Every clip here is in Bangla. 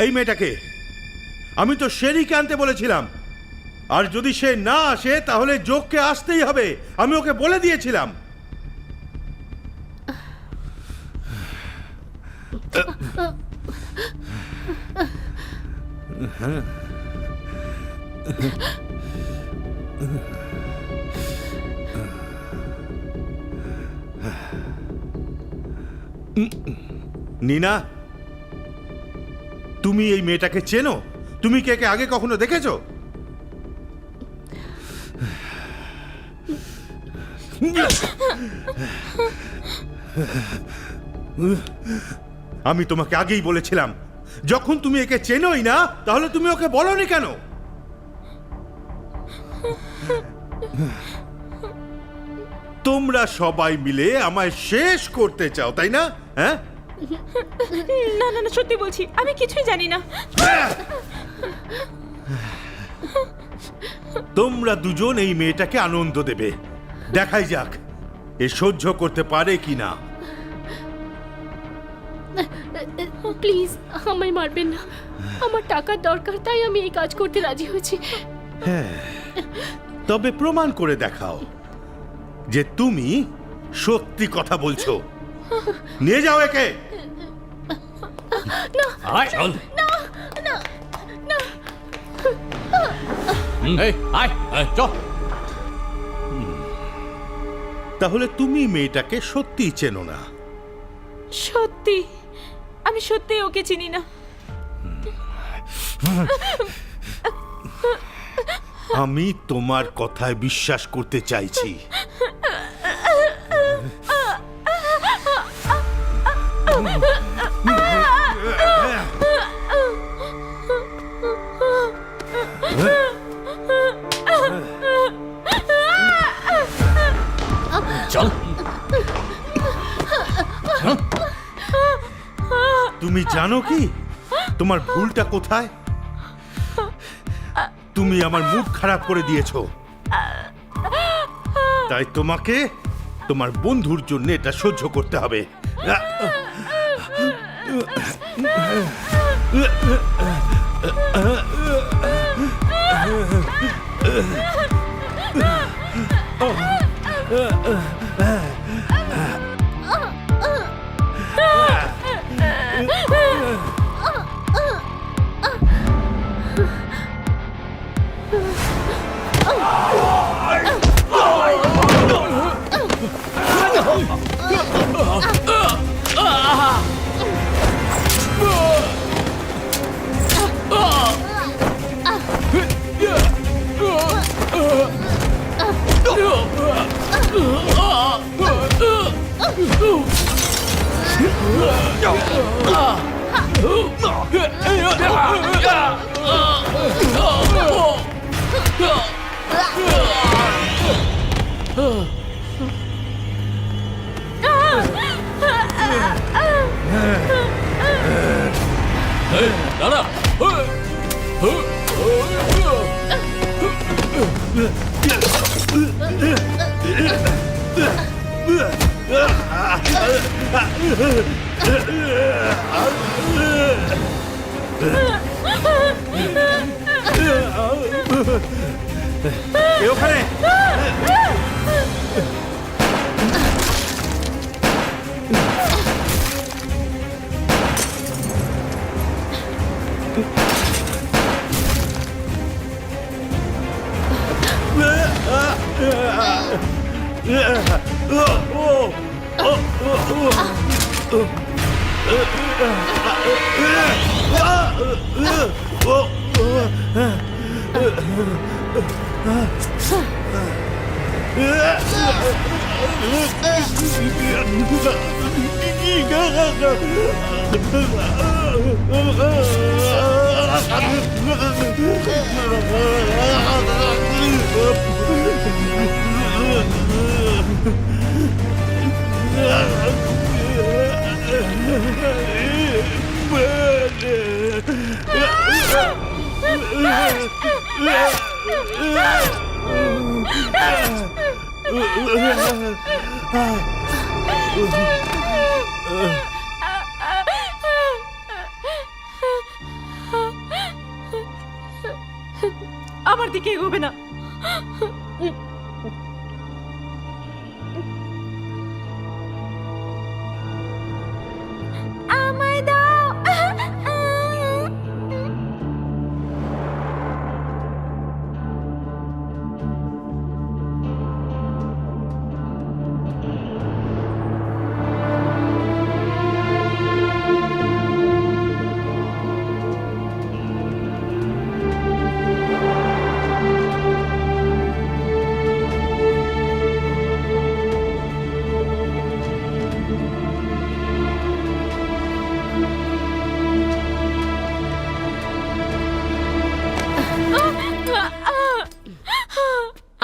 এই মেয়েটাকে আমি তো শেরিকে আনতে বলেছিলাম, আর যদি সে না আসে তাহলে যোগকে আসতেই হবে, আমি ওকে বলে দিয়েছিলাম। নীনা, তুমি এই মেয়েটাকে চেনো? তুমি কি একে আগে কখনো দেখেছো? আমি তোমাকে আগেই বলেছিলাম, যখন তুমি একে চেনোই না তাহলে তুমি ওকে বলোনি কেন? তোমরা সবাই মিলে আমায় শেষ করতে চাও, তাই না? হ্যাঁ, না না না, সত্যি বলছি আমি কিছুই জানি না। তোমরা দুজন এই মেয়েটাকে আনন্দ দেবে, দেখাই যাক এ সহ্য করতে পারে কিনা। প্লিজ আমায় মারবেন না, আমার টাকার দরকার, তাই আমি এই কাজ করতে রাজি হয়েছি। হ্যাঁ, তবে প্রমাণ করে দেখাও যে তুমি সত্যি কথা বলছো। নিয়ে যাও একে। আয় চল। এই আয় আয় চল। তাহলে তুমি মেয়েটাকে সত্যি চেনো না? সত্যি আমি সত্যি ওকে চিনি না। আমি তোমার কথায় বিশ্বাস করতে চাইছি। চল। তুমি জানো কি তোমার ভুলটা কোথায়? তুমি আমার মুড খারাপ করে দিয়েছো, তাই তোমাকে তোমার বন্ধুর জন্য এটা সহ্য করতে হবে। দাঁড়া। ওখানে আমার দিকে এগোবে না। আমায় দাও।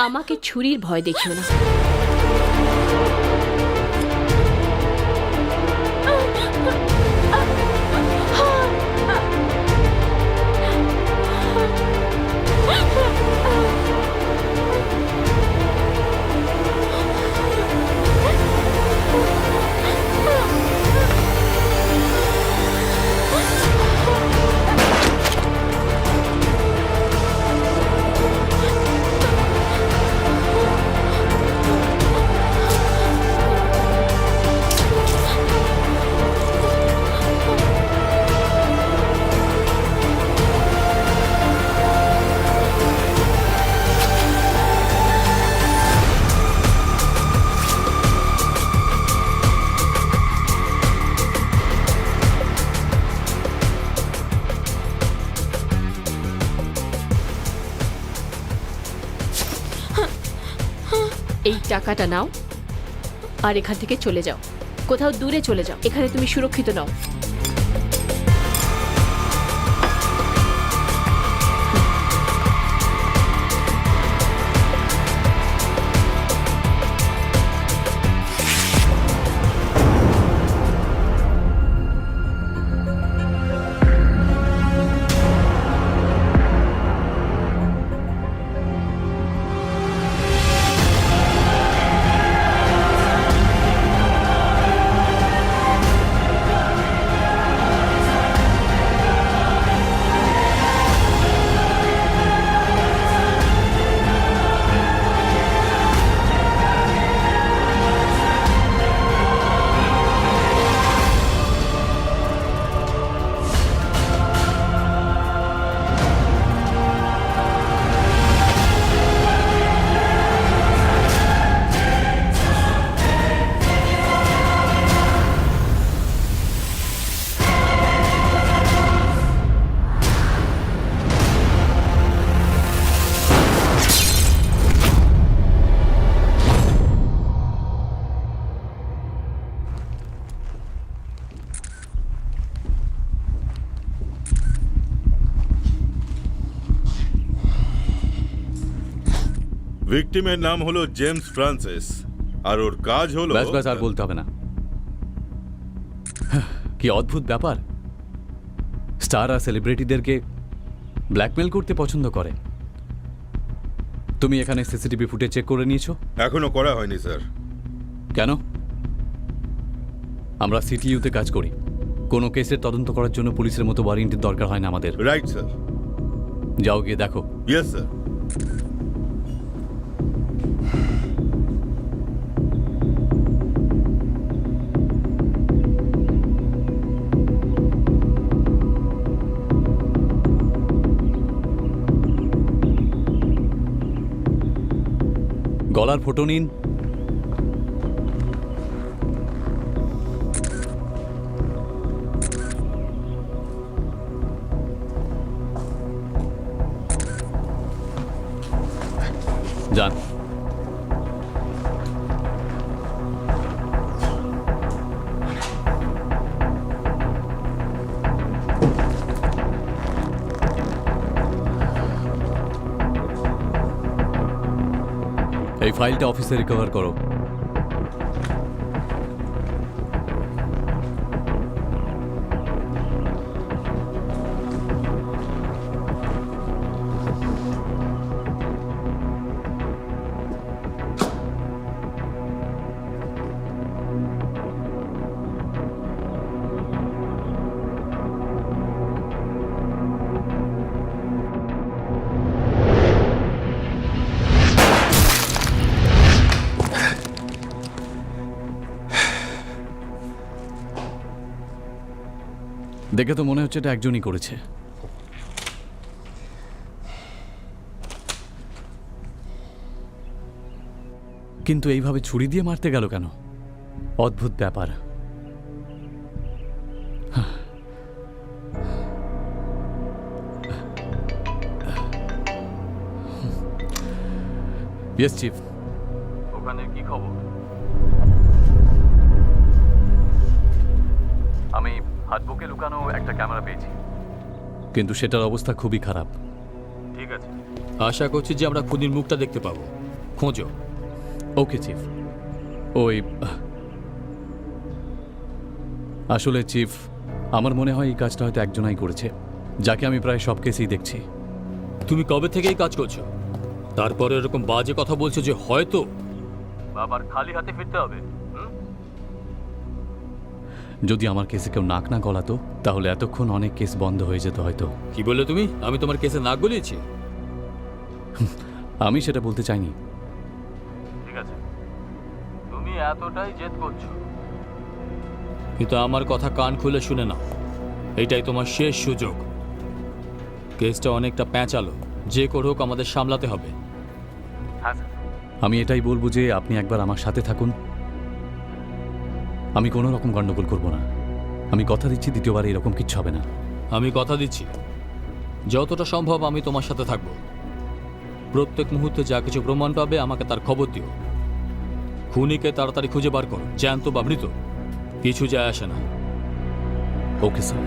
আমাকে ছুরির ভয় দেখিও না। এই টাকাটা নাও আর এখান থেকে চলে যাও, কোথাও দূরে চলে যাও, এখানে তুমি সুরক্ষিত নাও। ভিকটিমের নাম হলো জেমস ফ্রান্সিস আর ওর কাজ হলো ব্যাস ব্যাস আর বলতে হবে না। কি অদ্ভুত ব্যাপার, স্টার আর সেলিব্রিটিদেরকে ব্ল্যাকমেল করতে পছন্দ করে। তুমি এখানে সিসিটিভি ফুটেজ চেক করে নিয়েছো? এখনো করা হয়নি স্যার। কেন? আমরা সিটিইউতে কাজ করি, কোনো কেসের তদন্ত করার জন্য পুলিশের মতো ওয়ারেন্টের দরকার হয় না আমাদের। Right sir. যাও গিয়ে দেখো। Yes sir. গলার ফটো নিন। যান। এই ফাইলটা অফিসে রিকভার করো। দেখে তো মনে হচ্ছে এটা একজনই করেছে। কিন্তু এইভাবে ছুরি দিয়ে মারতে গেল কেন? অদ্ভুত ব্যাপার। Yes chief. ওখানে কি খবর? আমি হাত বুকে লুকানো একটা ক্যামেরা পেয়েছি, কিন্তু সেটার অবস্থা খুবই খারাপ। ঠিক আছে, আশা করছি যে আমরা খুনির মুখটা দেখতে পাবো। খোঁজো। ওকে চিফ। ওই আসলে চিফ, আমার মনে হয় এই কাজটা হয়তো একজনাই করেছে, যাকে আমি প্রায় সব কেসেই দেখছি। তুমি কবে থেকেই কাজ করছো, তারপরে এরকম বাজে কথা বলছো যে হয়তো আবার খালি হাতে ফিরতে হবে। যদি আমার কেসে কেউ নাক না গলাতো তাহলে এতক্ষণ অনেক কেস বন্ধ হয়ে যেত হয়তো। কি বললে তুমি? আমি তোমার কেসে নাক গলিয়েছি? আমি সেটা বলতে চাইনি। ঠিক আছে, তুমি এতটাই জেদ করছো, কিন্তু আমার কথা কান খুলে শুনে নাও, এইটাই তোমার শেষ সুযোগ। কেসটা অনেকটা প্যাঁচালো, যে করে হোক আমাদের সামলাতে হবে। আমি এটাই বলবো যে আপনি একবার আমার সাথে থাকুন। আমি কোনো রকম গন্ডগোল করব না। আমি কথা দিচ্ছি দ্বিতীয়বার এরকম কিচ্ছু হবে না। আমি কথা দিচ্ছি যতটা সম্ভব আমি তোমার সাথে থাকবো। প্রত্যেক মুহূর্তে যা কিছু প্রমাণ পাবে আমাকে তার খবর দিও। খুনিকে তাড়াতাড়ি খুঁজে বার করো, জ্যান্ত বা মৃত কিছু যায় আসে না। Okay sir.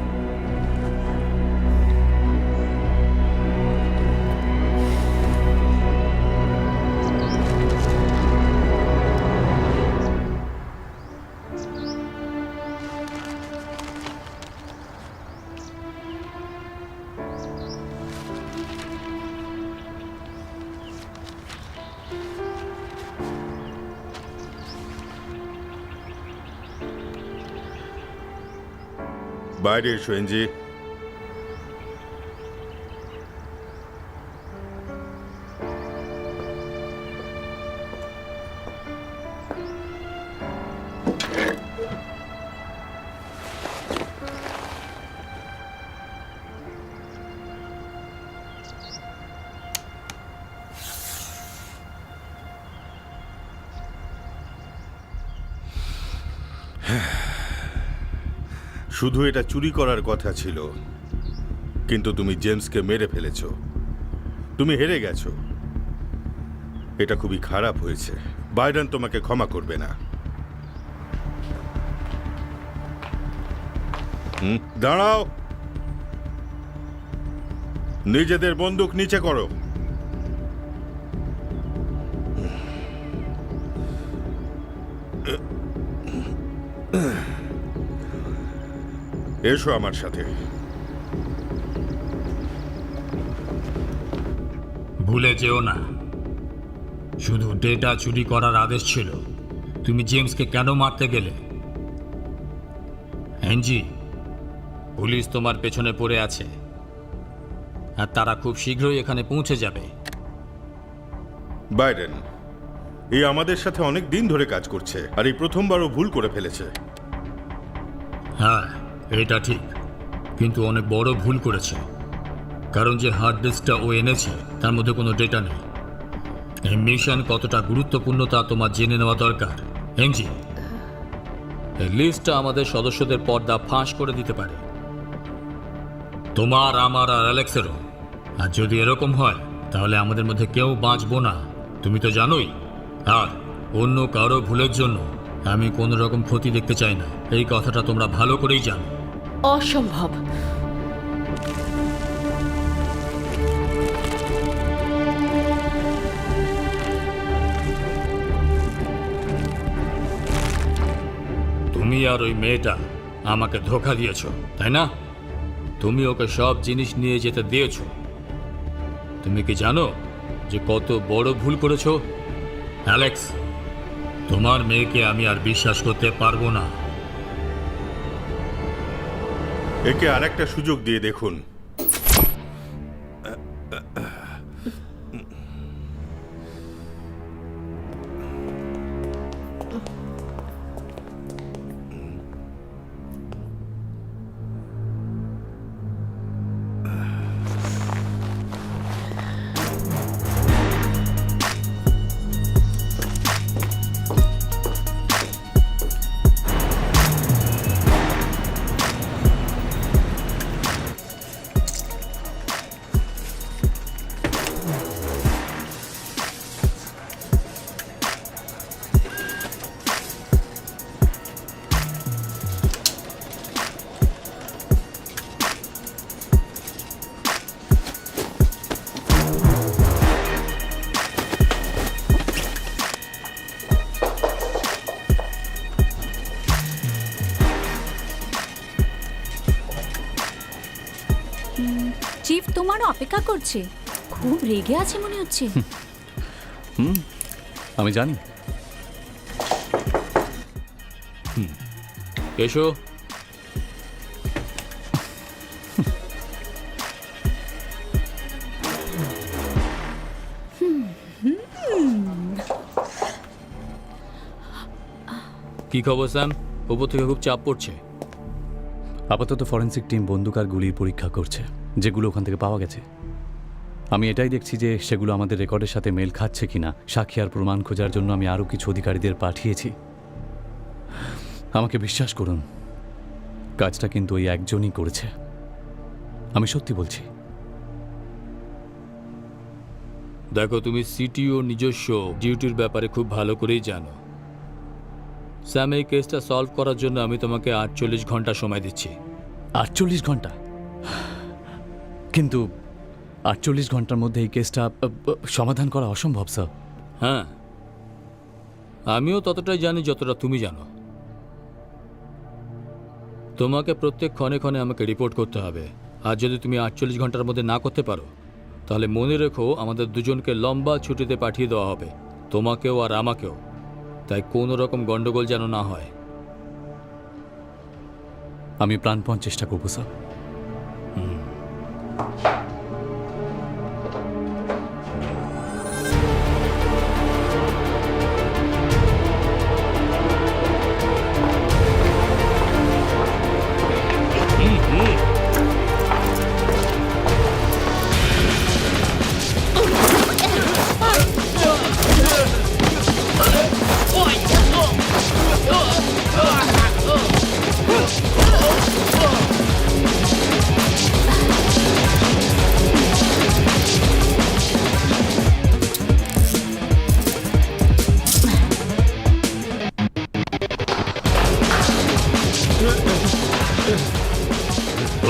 বাইরে এসো এনজি। শুধু এটা চুরি করার কথা ছিল, কিন্তু তুমি জেমসকে মেরে ফেলেছ। তুমি হেরে গেছো। এটা খুবই খারাপ হয়েছে। বাইডেন তোমাকে ক্ষমা করবে না। দাঁড়াও। নিজেদের বন্দুক নিচে করো। এসো আমার সাথে। ভুলে যেও না, শুধু ডেটা চুরি করার আদেশ ছিল। তুমি জেমসকে কেন মারতে গেলে? এনজি, পুলিশ তোমার পেছনে পড়ে আছে, আর তারা খুব শীঘ্রই এখানে পৌঁছে যাবে। বাইডেন এই আমাদের সাথে অনেক দিন ধরে কাজ করছে, আর এই প্রথমবারও ভুল করে ফেলেছে। হ্যাঁ, এটা ঠিক, কিন্তু অনেক বড় ভুল করেছে। কারণ যে হার্ড ডিস্কটা ও এনেছে তার মধ্যে কোনো ডেটা নেই। এই মিশন কতটা গুরুত্বপূর্ণ তা তোমার জেনে নেওয়া দরকার। এনজি, এই লিস্টটা আমাদের সদস্যদের পর্দা ফাঁস করে দিতে পারে, তোমার, আমার আর অ্যালেক্সেরও। আর যদি এরকম হয় তাহলে আমাদের মধ্যে কেউ বাঁচবো না, তুমি তো জানোই। আর অন্য কারো ভুলের জন্য আমি কোনো রকম ক্ষতি দেখতে চাই না, এই কথাটা তোমরা ভালো করেই জানো। অসম্ভব। তুমি আর ওই মেয়েটা আমাকে ধোঁকা দিয়েছো, তাই না? তুমি ওকে সব জিনিস নিয়ে যেতে দিয়েছো। তুমি কি জানো যে কত বড় ভুল করেছো? অ্যালেক্স, তোমার মেয়েকে আমি আর বিশ্বাস করতে পারবো না। একে আর একটা সুযোগ দিয়ে দেখুন। চিফ তোমার অপেক্ষা করছে, খুব রেগে আছে মনে হচ্ছে। আমি জানি। এসো। কি খবর স্যাম? উপর থেকে খুব চাপ পড়ছে। আপাতত ফরেন্সিক টিম বন্দুক আর গুলির পরীক্ষা করছে, যেগুলো ওখান থেকে পাওয়া গেছে। আমি এটাই দেখছি যে সেগুলো আমাদের রেকর্ডের সাথে মেল খাচ্ছে কিনা। সাক্ষী আর প্রমাণ খোঁজার জন্য আমি আরও কিছু অধিকারীদের পাঠিয়েছি। আমাকে বিশ্বাস করুন, কাজটা কিন্তু ওই একজনই করেছে। আমি সত্যি বলছি। দেখো, তুমি সিটিও নিজস্ব ডিউটির ব্যাপারে খুব ভালো করেই জানো। স্যাম, এই কেসটা সলভ করার জন্য আমি তোমাকে 48 ঘন্টা সময় দিচ্ছি। 48 ঘন্টা? কিন্তু 48 ঘন্টার মধ্যে এই কেসটা সমাধান করা অসম্ভব স্যার। হ্যাঁ, আমিও ততটাই জানি যতটা তুমি জানো। তোমাকে প্রত্যেক ক্ষণে ক্ষণে আমাকে রিপোর্ট করতে হবে। আর যদি তুমি 48 ঘন্টার মধ্যে না করতে পারো, তাহলে মনে রেখো আমাদের দুজনকে লম্বা ছুটিতে পাঠিয়ে দেওয়া হবে, তোমাকেও আর আমাকেও। তাই কোনো রকম গন্ডগোল যেন না হয়। আমি প্রাণপণ চেষ্টা করবো স্যার।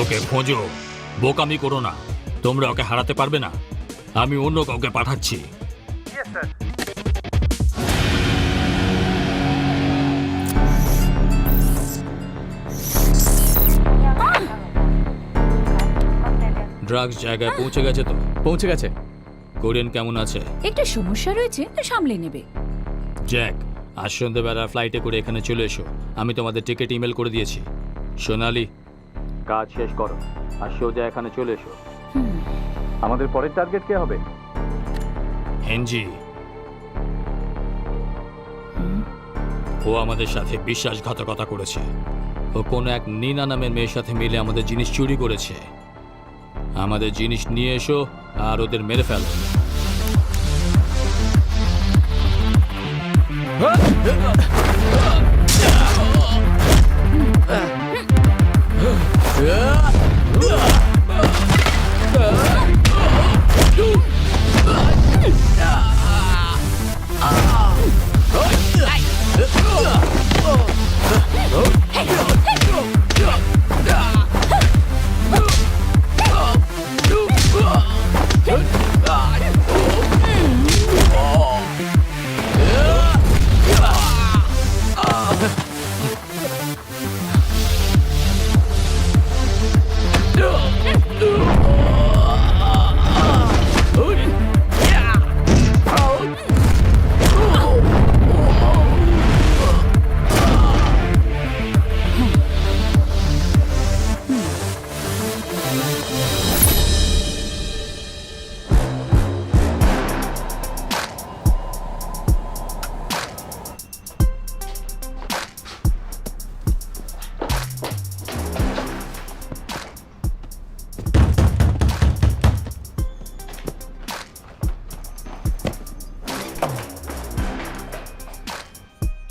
ওকে খোঁজো, বোকামি করো না। তোমরা ওকে হারাতে পারবে না। আমি অন্য কাউকে পাঠাচ্ছি। ড্রাগস জায়গায় পৌঁছে গেছে তো? পৌঁছে গেছে। কোরিয়ান কেমন আছে? একটা সমস্যা রয়েছে, তো সামলে নেবে। জ্যাক, আজ সন্ধ্যেবেলা ফ্লাইটে করে এখানে চলে এসো। আমি তোমাদের টিকিট ইমেল করে দিয়েছি। সোনালি, কাজ শেষ করো আর সোজা এখানে চলে এসো। আমাদের পরের টার্গেট কে হবে? হেনজি। ও আমাদের সাথে বিশ্বাসঘাতকতা করেছে। ও কোনো এক নিনা নামের মেয়ের সাথে মিলে আমাদের জিনিস চুরি করেছে। আমাদের জিনিস নিয়ে এসো আর ওদের মেরে ফেলো।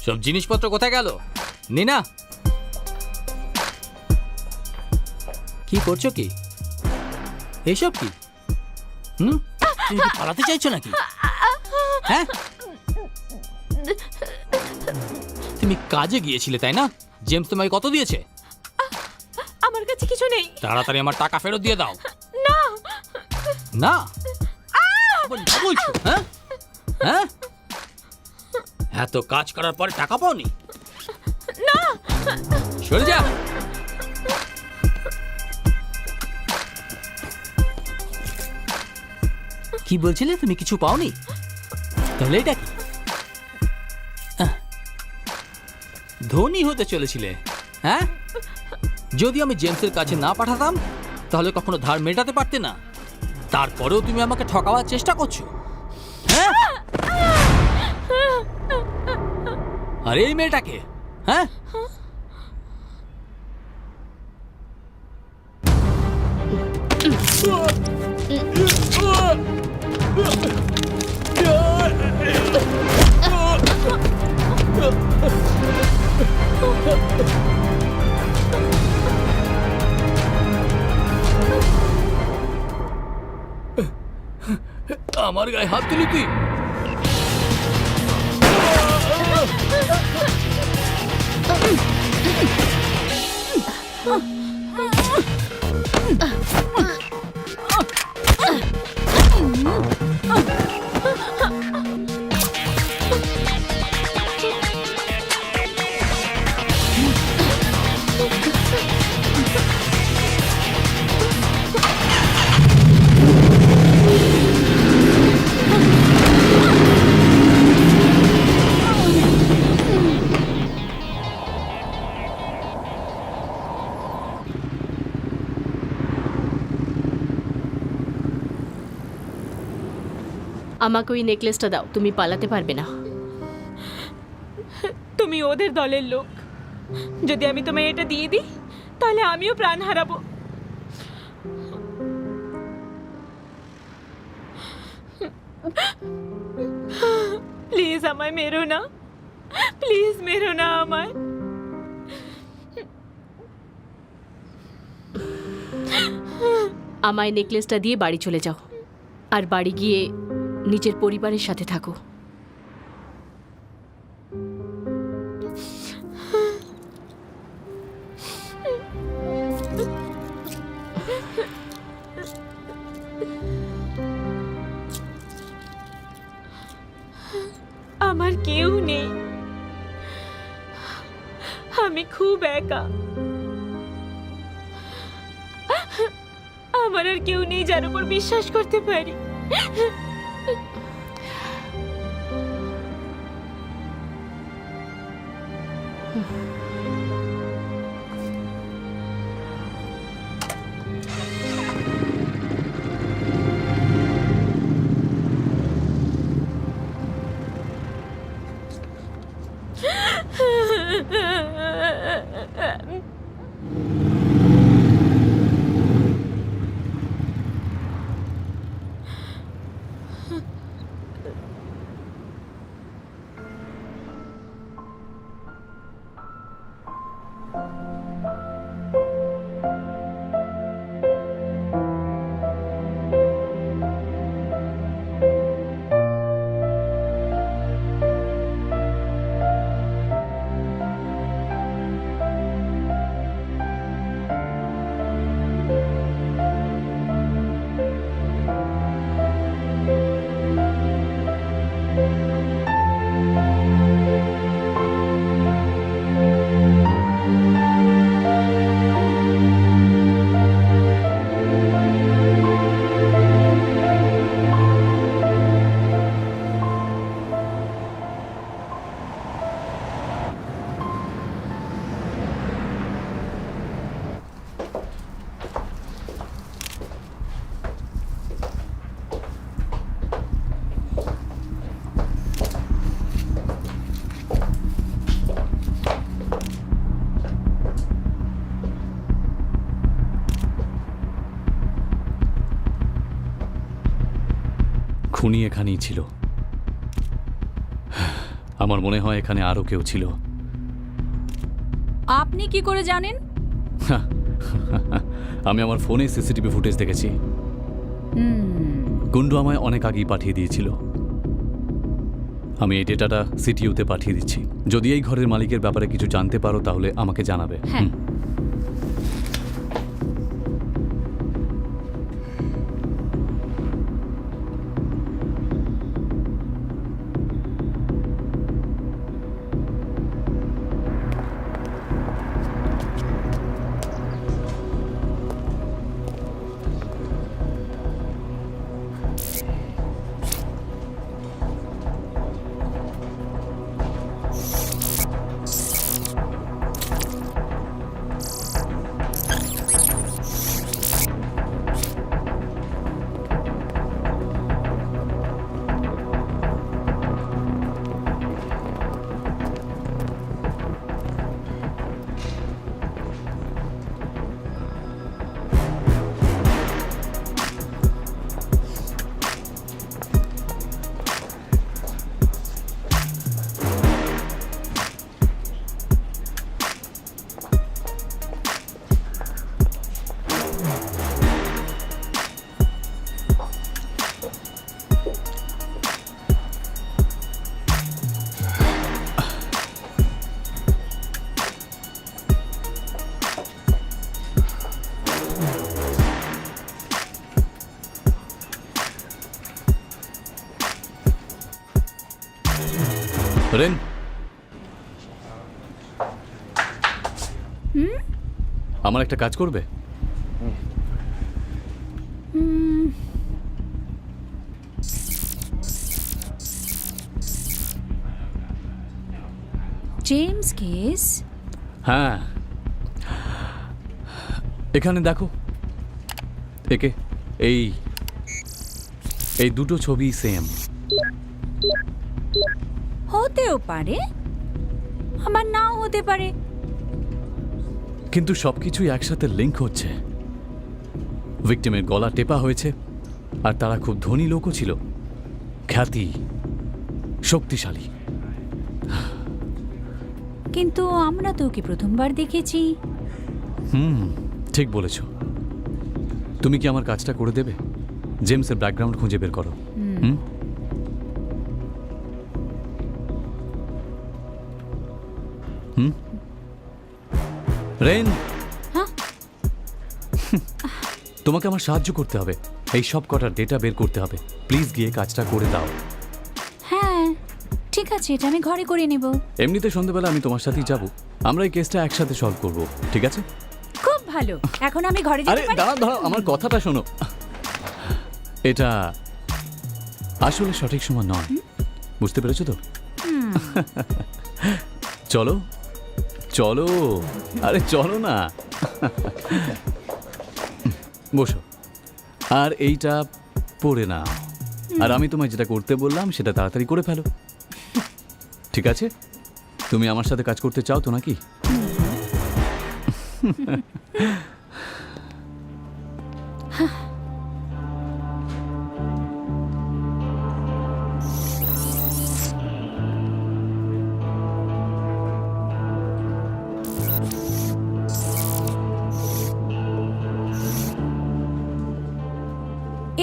সব জিনিসপত্র কোথায় গেল? নিনা, কি করছো কি? এসব কি? তুমি কি পালাতে চাইছো নাকি? হ্যাঁ, তুমি কাজে গিয়েছিলে তাই না? জেমস তোমায় কত দিয়েছে? আমার কাছে কিছু নেই। তাড়াতাড়ি আমার টাকা ফেরত দিয়ে দাও। না না, আবার না বলছো? হ্যাঁ হ্যাঁ, এত কাজ করার পরে টাকা পাওনি? না, সরে যা। কি বলছিলে? তুমি কিছু পাওনি? তাহলে এটা কি? ধনী হতে চলেছিলে, হ্যাঁ? যদি আমি জেমসের কাছে না পাঠাতাম তাহলে কখনো ধার মেটাতে পারতে না। তারপরেও তুমি আমাকে ঠকাবার চেষ্টা করছো, হ্যাঁ? আর এই মেয়েটাকে, হ্যাঁ? আমার গায়ে হাত দিলি তুই? আমাকে ওই নেকলেসটা দাও, তুমি পালাতে পারবে না। তুমি ওদের দলের লোক। যদি আমি তোমায় এটা দিয়ে দিই তাহলে আমিও প্রাণ হারাবো। প্লিজ আমায় মেরো না, প্লিজ মেরো না আমায়। আমায় নেকলেসটা দিয়ে বাড়ি চলে যাও, আর বাড়ি গিয়ে নিজের পরিবারের সাথে থাকো। আমার কেউ নেই, আমি খুব একা। আমার আর কেউ নেই যার উপর বিশ্বাস করতে পারি। খুনি এখানেই ছিল। আমার মনে হয় এখানে আরও কেউ ছিল। আপনি কি করে জানেন? আমি আমার ফোনে সিসিটিভি ফুটেজ দেখেছি। গুন্ডু আমায় অনেক আগেই পাঠিয়ে দিয়েছিল। আমি এই ডেটাটা সিটিইউতে পাঠিয়ে দিচ্ছি। যদি এই ঘরের মালিকের ব্যাপারে কিছু জানতে পারো তাহলে আমাকে জানাবে। হ্যাঁ। রেন, আমার একটা কাজ করবে? James case? হ্যাঁ, এখানে দেখো, একে এই এই দুটো ছবি সেম। হতেও পারে, আবার নাও হতে পারে। কিন্তু সবকিছুই একসাথে লিঙ্ক হচ্ছে। ভিকটিমের গলা টেপা হয়েছে, আর তারা খুব ধনী লোকও ছিল, খ্যাতি, শক্তিশালী। কিন্তু আমরা তো ওকে প্রথমবার দেখেছি। ঠিক বলেছ। তুমি কি আমার কাজটা করে দেবে? জেমসের ব্যাকগ্রাউন্ড খুঁজে বের করো। রেন, হ্যাঁ? তোমাকে আমার সাহায্য করতে হবে। এই সব কটার ডেটা বের করতে হবে। প্লিজ গিয়ে কাজটা করে দাও। হ্যাঁ ঠিক আছে, এটা আমি ঘরে করে নেব। এমনিতে সন্ধ্যাবেলা আমি তোমার সাথেই যাব। আমরা এই কেসটা একসাথে সলভ করব, ঠিক আছে? খুব ভালো। এখন আমি ঘরে আরে যেতে পারি? দাঁড়াও দাঁড়াও, আমার কথাটা শোনো। এটা আসলে সঠিক সময় নয়, বুঝতে পেরেছো তো? চলো চলো, আরে চলো না। বসো, আর এইটা পড়ে নাও। আর আমি তোমায় যেটা করতে বললাম সেটা তাড়াতাড়ি করে ফেলো, ঠিক আছে? তুমি আমার সাথে কাজ করতে চাও তো নাকি?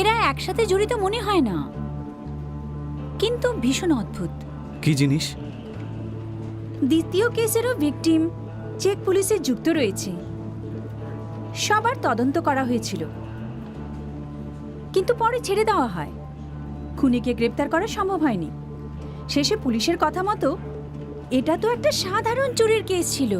এরা একসাথে জড়িত মনে হয় না, কিন্তু ভীষণ অদ্ভুত। কি জিনিস? দ্বিতীয় কেসেরও ভিকটিম চেক পুলিশে যুক্ত রয়েছে। সবার তদন্ত করা হয়েছিল, কিন্তু পরে ছেড়ে দেওয়া হয়। খুনিকে গ্রেপ্তার করা সম্ভব হয়নি। শেষে পুলিশের কথা মতো এটা তো একটা সাধারণ চুরির কেস ছিল।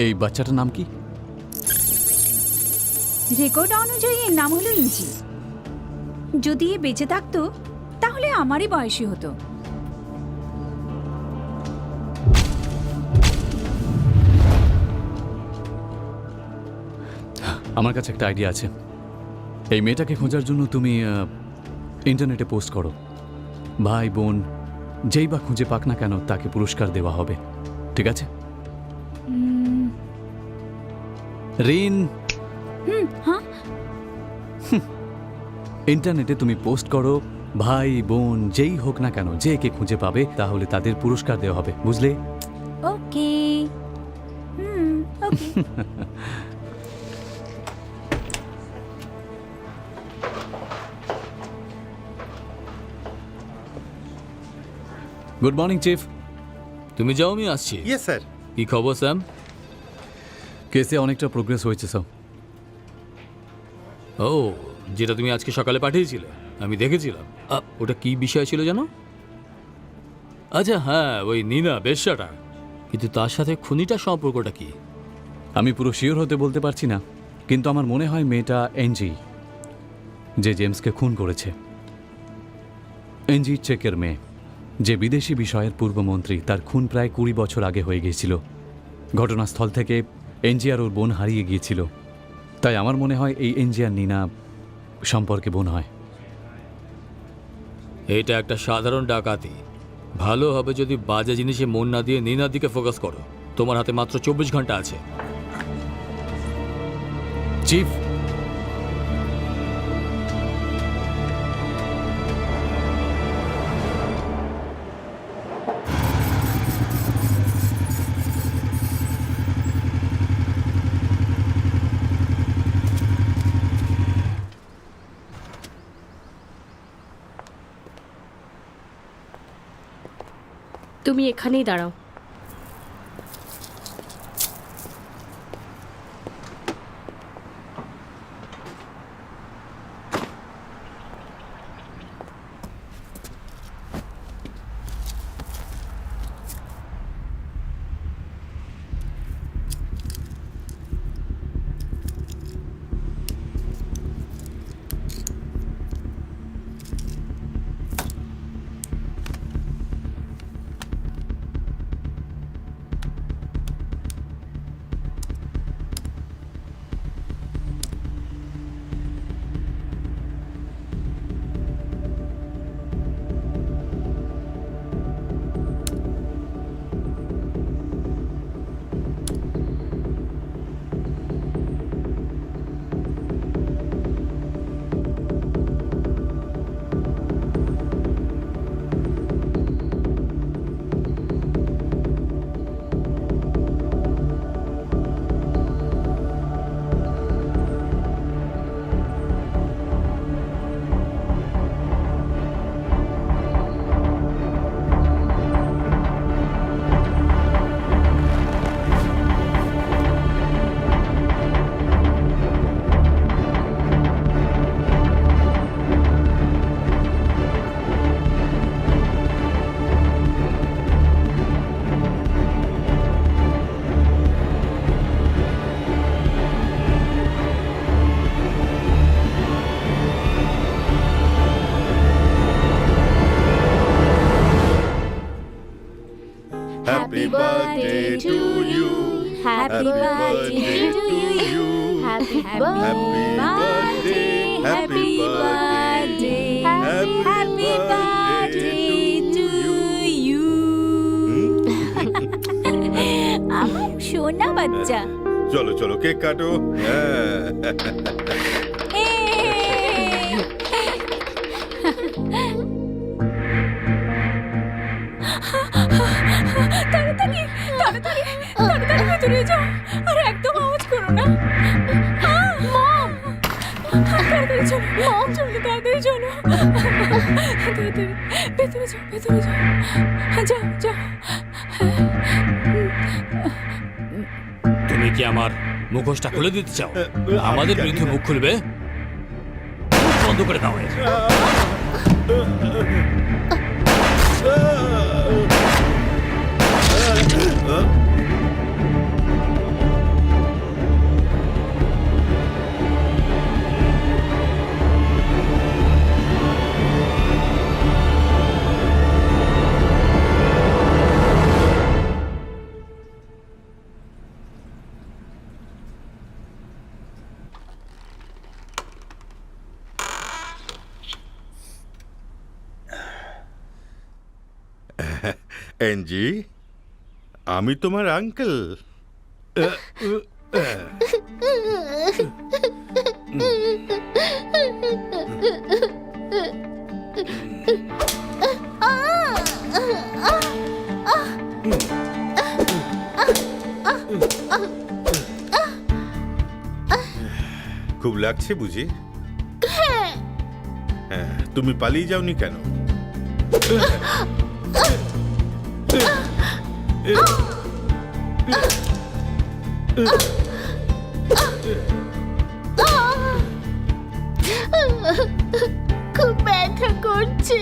এই বাচ্চাটার নাম কি? রেকর্ড অনুযায়ী এর নাম হলো ইঞ্জি। যদি এ বেঁচে থাকতো তাহলে আমারই বয়সী হতো। আমার কাছে একটা আইডিয়া আছে। এই মেয়েটাকে খোঁজার জন্য তুমি ইন্টারনেটে পোস্ট করো। ভাই বোন যেই বা খুঁজে পাক না কেন তাকে পুরস্কার দেওয়া হবে, ঠিক আছে? রিন, হ্যাঁ ইন্টারনেটে তুমি পোস্ট করো, ভাই বোন যেই হোক না কেন যে কে খুঁজে পাবে তাহলে তাদের পুরস্কার দেওয়া হবে, বুঝলে? ওকে ওকে গুড মর্নিং চিফ। তুমি যাও, আমি আসছি। Yes sir. কি খবর স্যাম? কেসে অনেকটা প্রোগ্রেস হয়েছে স্যার। ও, যেটা তুমি আজকে সকালে পাঠিয়েছিলে আমি দেখেছিলাম। ওটা কি বিষয় ছিল জানো? আচ্ছা হ্যাঁ, ওই নীনা বেশ্যাটা। কিন্তু তার সাথে খুনিটার সম্পর্কটা কি? আমি পুরো শিওর হতে বলতে পারছি না, কিন্তু আমার মনে হয় মেয়েটা এনজি, যে জেমসকে খুন করেছে। এনজি চেকের মেয়ে, যে বিদেশি বিষয়ের পূর্বমন্ত্রী। তার খুন প্রায় 20 বছর আগে হয়ে গিয়েছিল। ঘটনাস্থল থেকে এনজি আর ওর বোন হারিয়ে গিয়েছিল। তাই আমার মনে হয় এই এনজি আর নীনা সম্পর্কে বোন হয়। এটা একটা সাধারণ ডাকাতি। ভালো হবে যদি বাজে জিনিসে মন না দিয়ে নীনার দিকে ফোকাস করো। তোমার হাতে মাত্র 24 ঘন্টা আছে। চিফ, তুমি এখানেই দাঁড়াও। Happy birthday to you. Happy birthday to you. Happy birthday. Happy birthday. Happy birthday to you. আমার সোনা বাচ্চা। চলো চলো কেক কাটো। হ্যাঁ। তাড়াতাড়ি তাড়াতাড়ি তাড়াতাড়ি ভেতরে যাও, আর একদম আওয়াজ করো না। মম, তাড়াতাড়ি চলো মম, চলো তাড়াতাড়ি চলো, তাড়াতাড়ি ভেতরে যাও, ভেতরে যাও, যাও যাও। তুমি কি আমার মুখোশটা খুলে দিতে চাও? আমাদের বিরুদ্ধে মুখ খুলবে? বন্ধ করে দাও এর। এনজি, আমি তোমার আঙ্কেল। খুব লাগছে বুঝি? হ্যাঁ, তুমি পালিয়ে যাওনি কেন? খুব ব্যথা করছে।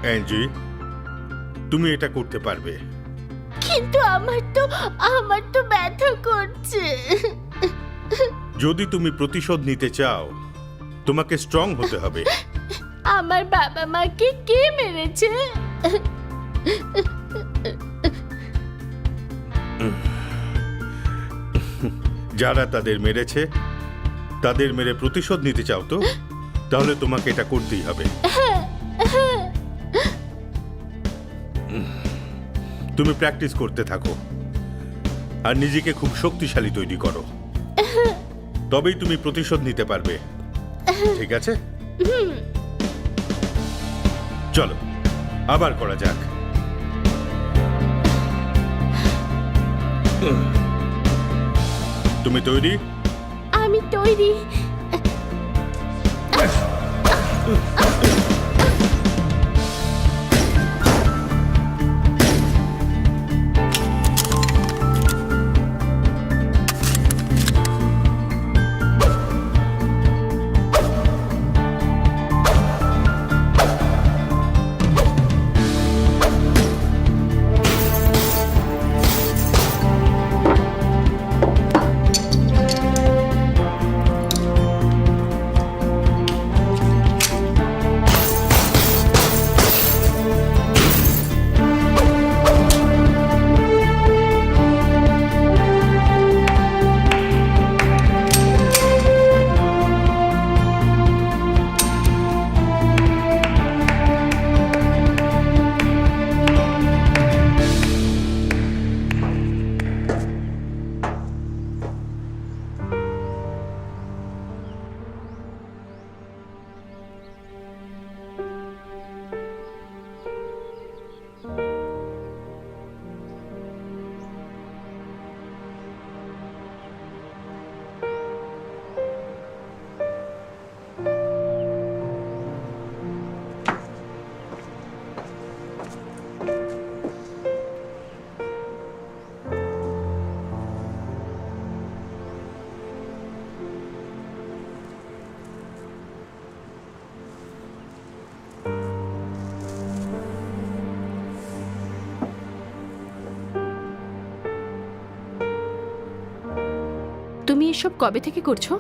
অ্যাঞ্জি, তুমি এটা করতে পারবে। কিন্তু আমার তো ব্যথা করছে। যদি তুমি প্রতিশোধ নিতে চাও, তোমাকে স্ট্রং হতে হবে। আমার বাবা মাকে কে মেরেছে? যারা তাদের মেরেছে, তাদের মেরে প্রতিশোধ নিতে চাও তো? তাহলে তোমাকে এটা করতেই হবে। তুমি প্র্যাকটিস করতে থাকো আর নিজেকে খুব শক্তিশালী তৈরি করো, তবেই তুমি প্রতিশোধ নিতে পারবে। ঠিক আছে, চলো আবার করা যাক। তুমি তৈরি? আমি তৈরি। তুমি এসব কবে থেকে করছো?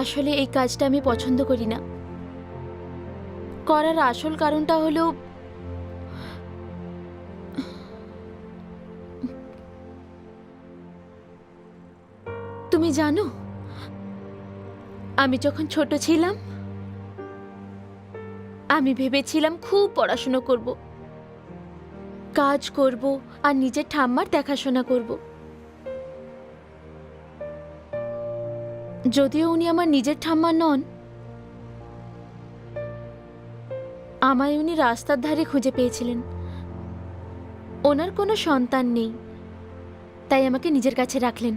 আসলে এই কাজটা আমি পছন্দ করি না। করার আসল কারণটা হলো তুমি জানো, আমি যখন ছোট ছিলাম আমি ভেবেছিলাম খুব পড়াশোনা করব, কাজ করব আর নিজের ঠাম্মার দেখাশোনা করব। যদিও উনি আমার নিজের ঠাম্মা নন, আমায় উনি রাস্তার ধারে খুঁজে পেয়েছিলেন। ওনার কোনো সন্তান নেই, তাই আমাকে নিজের কাছে রাখলেন।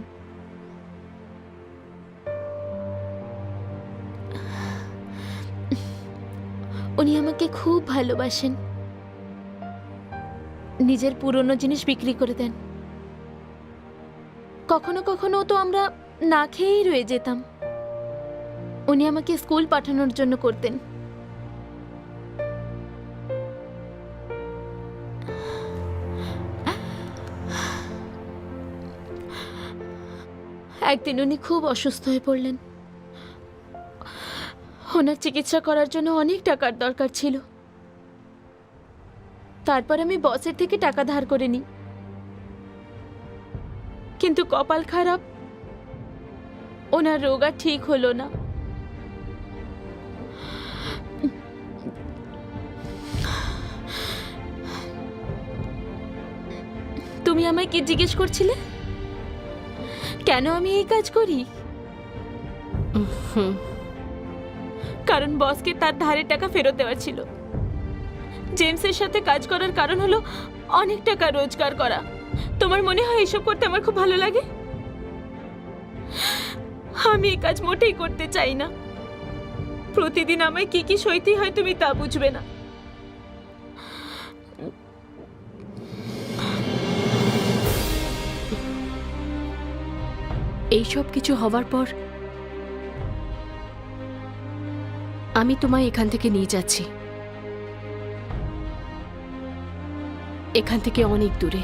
উনি আমাকে খুব ভালোবাসেন, নিজের পুরনো জিনিস বিক্রি করে দেন। কখনো কখনো তো আমরা না খেয়েই রয়ে যেতাম। উনি আমাকে স্কুল পাঠানোর জন্য করতেন। একদিন উনি খুব অসুস্থ হয়ে পড়লেন। ওনার চিকিৎসা করার জন্য অনেক টাকার দরকার ছিল। তারপর আমি বসের থেকে টাকা ধার করে নিই, কিন্তু কপাল খারাপ, ওনার রোগ আর ঠিক হলো না। তুমি আমায় কি জিজ্ঞেস করছিলে? কেন আমি এই কাজ করি? কারণ বসকে তার ধারের টাকা ফেরত দেওয়ার ছিল। জেমসের সাথে কাজ করার কারণ হলো অনেক টাকা রোজগার করা। তোমার মনে হয় এসব করতে আমার খুব ভালো লাগে? আমি এই কাজ মোটেই করতে চাই না। প্রতিদিন আমায় কি কি সইতে হয় তুমি তা বুঝবে না। এইসব কিছু হওয়ার পর আমি তোমায় এখান থেকে নিয়ে যাচ্ছি, এখান থেকে অনেক দূরে।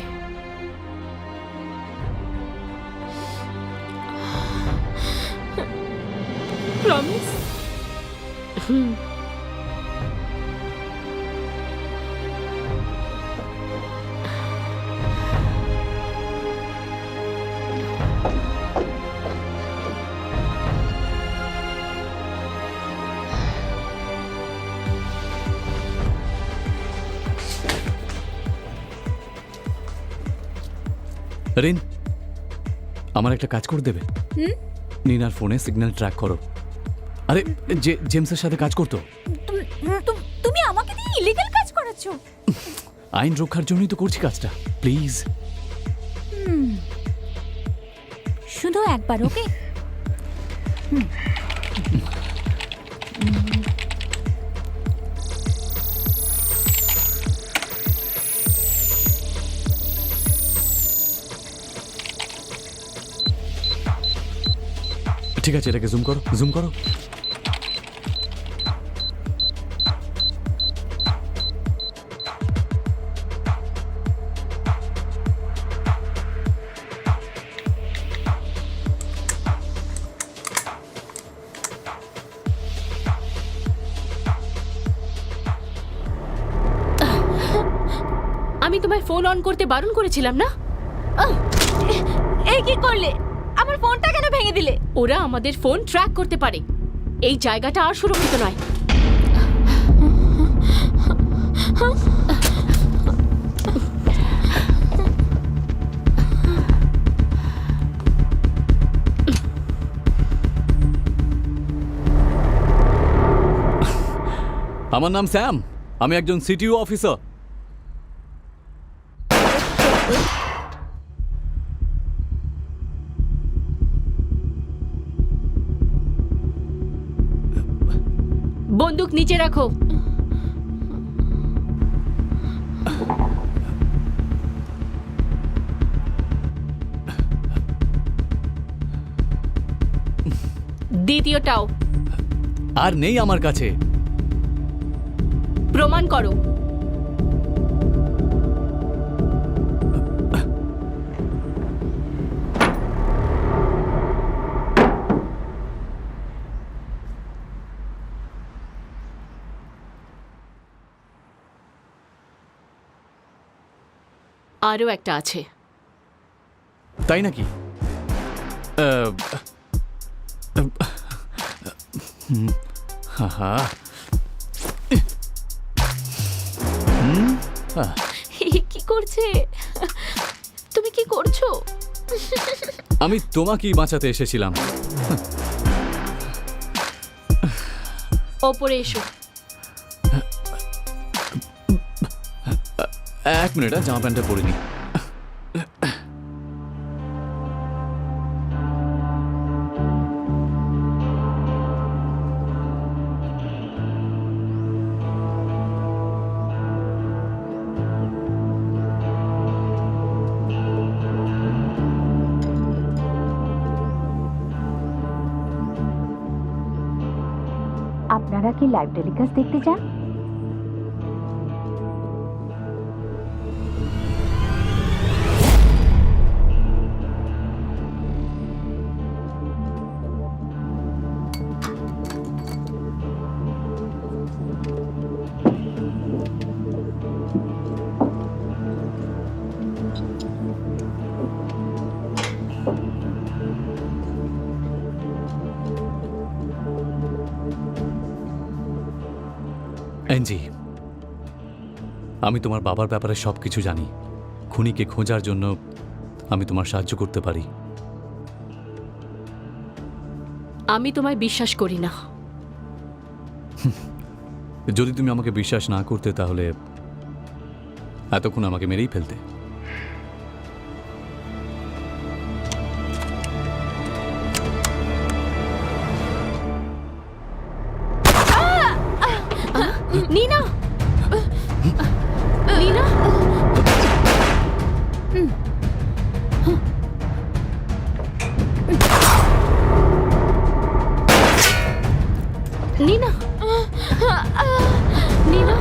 প্রমিস? রিন, আমার একটা কাজ করে দেবে? নিনার ফোনে সিগন্যাল ট্র্যাক করো। আরে যে জেমসের সাথে কাজ করতো। তুমি আমাকে দিয়ে ইলিগাল কাজ করাচ্ছো? আইন রক্ষার জন্যই তো করছি কাজটা, প্লিজ। শুধু একবার, ওকে? ঠিক আছে, এটাকে জুম করো, জুম করো। আমি তোমায় ফোন অন করতে বারণ করেছিলাম না? এই কি করলে? আমার ফোনটা কেন ভেঙে দিলে? ওরা আমাদের ফোন ট্র্যাক করতে পারে। এই জায়গাটা আর সুরক্ষিত নয়। আমার নাম স্যাম, আমি একজন সিটিও অফিসার। বন্দুক নিচে রাখো। দ্বিতীয়টাও আর নেই আমার কাছে। প্রমাণ করো। আরও একটা আছে। তাই নাকি? হা কি করছে? তুমি কি করছো? আমি তোমাকেই বাঁচাতে এসেছিলাম। ওপরে এসো। এক মিনিট, জামা প্যান্টটা পরে নি। আপনারা কি লাইভ টেলিকাস্ট দেখতে চান? অ্যাঞ্জি, আমি তোমার বাবার ব্যাপারে সব কিছু জানি। খুনিকে খোঁজার জন্য আমি তোমার সাহায্য করতে পারি। আমি তোমায় বিশ্বাস করি না। যদি তুমি আমাকে বিশ্বাস না করতে তাহলে এতক্ষণ আমাকে মেরেই ফেলতে। নীনা, নীনা, নীনা, নীনা,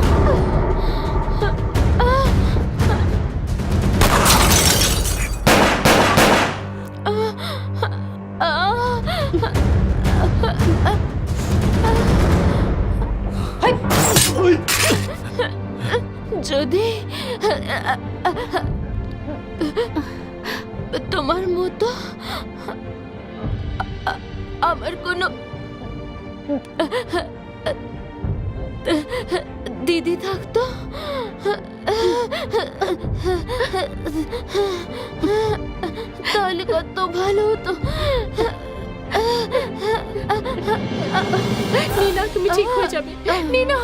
যদি তোমার মতো আমার কোনো দিদি থাকতো, তাহলে কত ভালো হতো। নীনা, তুমি ঠিক হয়ে যাবে। নীনা,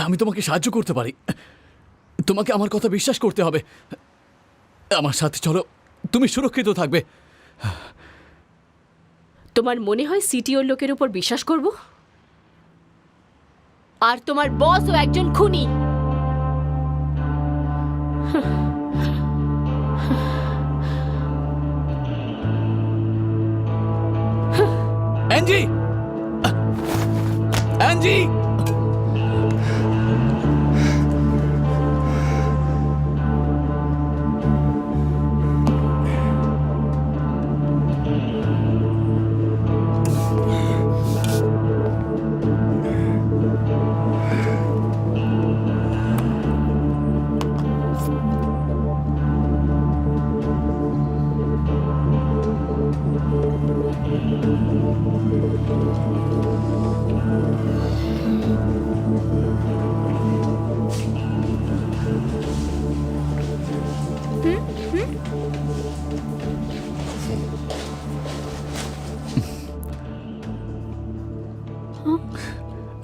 আমি তোমাকে সাহায্য করতে পারি। তোমাকে আমার কথা বিশ্বাস করতে হবে। আমার সাথে চলো, তুমি সুরক্ষিত থাকবে। তোমার মনে হয় সিটিওর লোকের উপর বিশ্বাস করব? আর তোমার বসও একজন খুনি। অ্যাঞ্জি, অ্যাঞ্জি,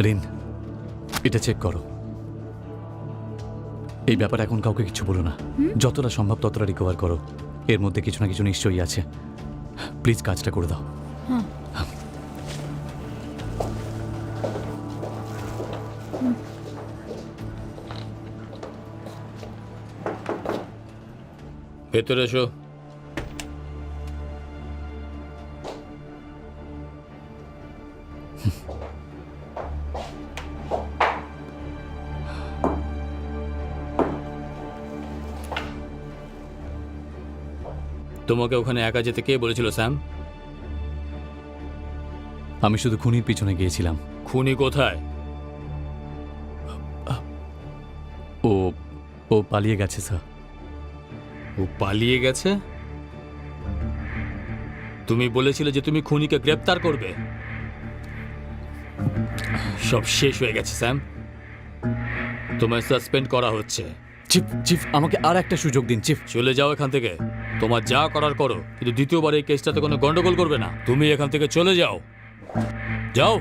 রিন, এটা চেক করো। এই ব্যাপারে এখন কাউকে কিছু বলো না। যতটা সম্ভব ততটা রিকভার করো। এর মধ্যে কিছু না কিছু নিশ্চয়ই আছে। প্লিজ কাজটা করে দাও। ভেতরে এসো। তোমাকে ওখানে একা যেতে কে বলেছিল স্যাম? আমি শুধু খুনির পিছনে গিয়েছিলাম। খুনি কোথায়? ও ও পালিয়ে গেছে স্যার। ও পালিয়ে গেছে? তুমি বলেছিলে যে তুমি খুনিকে গ্রেপ্তার করবে। সব শেষ হয়ে গেছে স্যাম, তোমায় সাসপেন্ড করা হচ্ছে। চিফ চিফ আমাকে আর একটা সুযোগ দিন চিফ। চলে যাও এখান থেকে, তোমার যা করার করো, কিন্তু দ্বিতীয়বার এই কেসটাতে কোনো গন্ডগোল করবে না। তুমি এখান থেকে চলে যাও, যাও।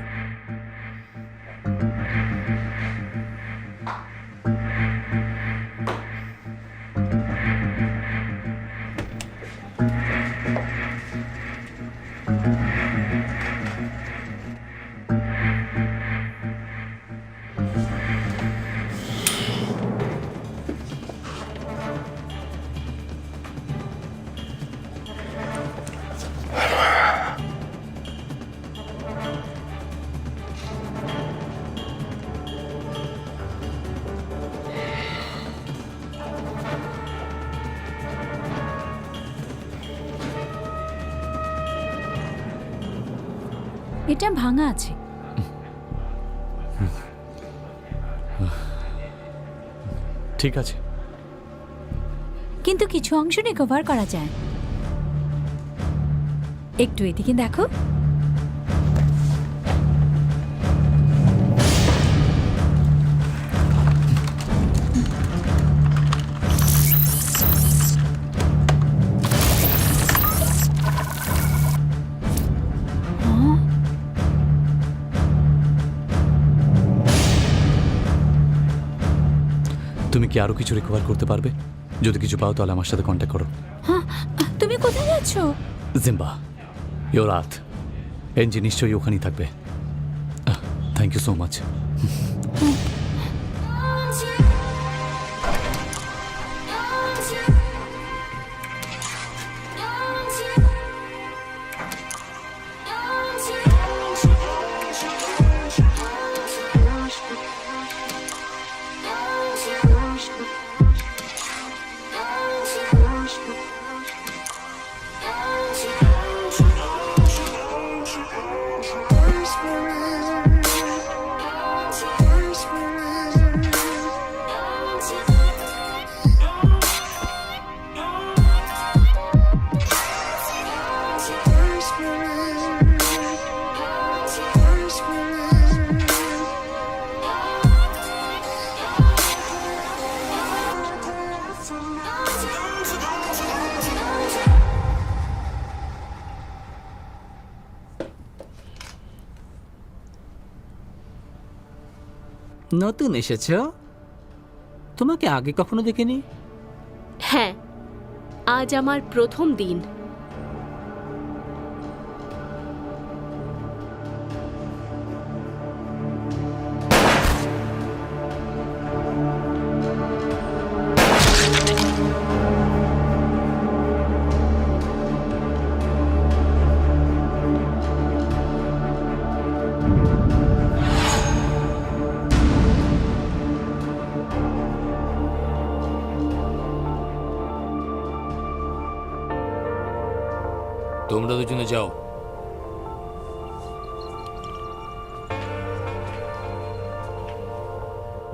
এটা ভাঙা আছে। ঠিক আছে, কিন্তু কিছু অংশ রিকভার করা যায়। একটু এদিকে দেখো। তুমি কি আরো কিছু রিকভার করতে পারবে? যদি কিছু পাও তাহলে আমার সাথে কন্ট্যাক্ট করো। হ্যাঁ, তুমি কোথায় যাচ্ছ? জিম্বা, ইয়োর আর্থ এনজি নিশ্চয়ই ওখানেই থাকবে। Thank you so much. নতুন এসেছ? তোমাকে আগে কখনো দেখিনি। হ্যাঁ, আজ আমার প্রথম দিন। তোমরা দুজনে যাও।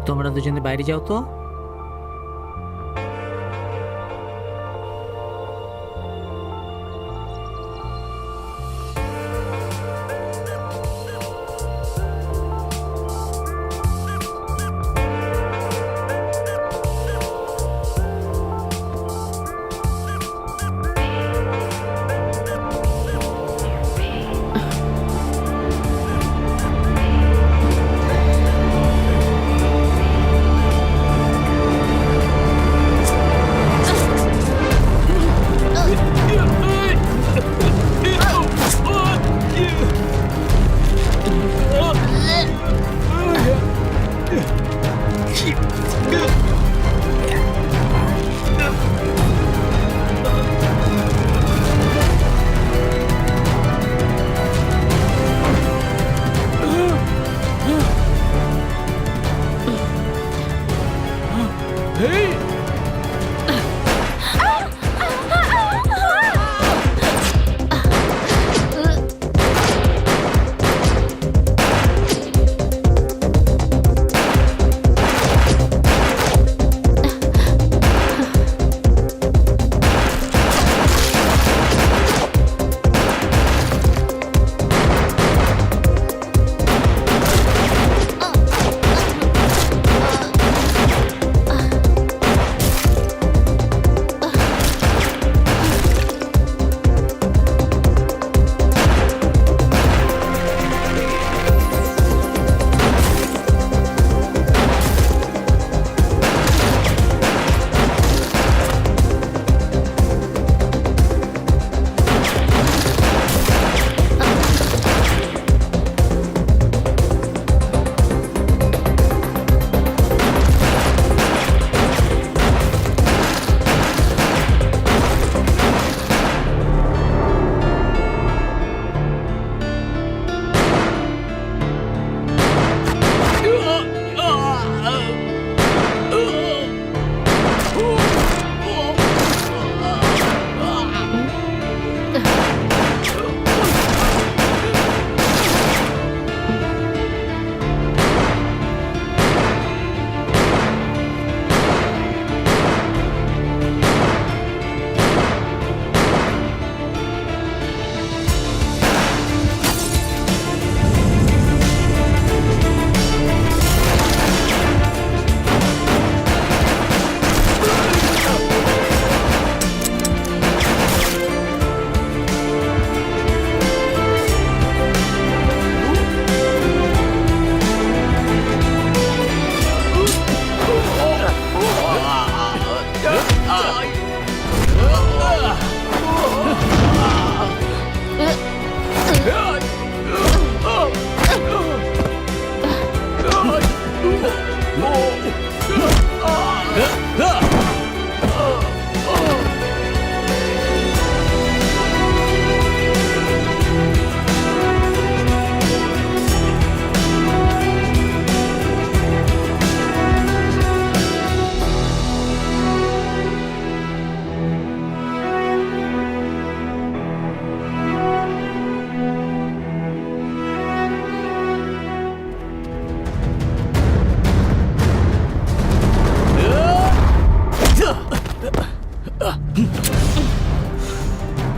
তোমরা দুজনে বাইরে যাও তো।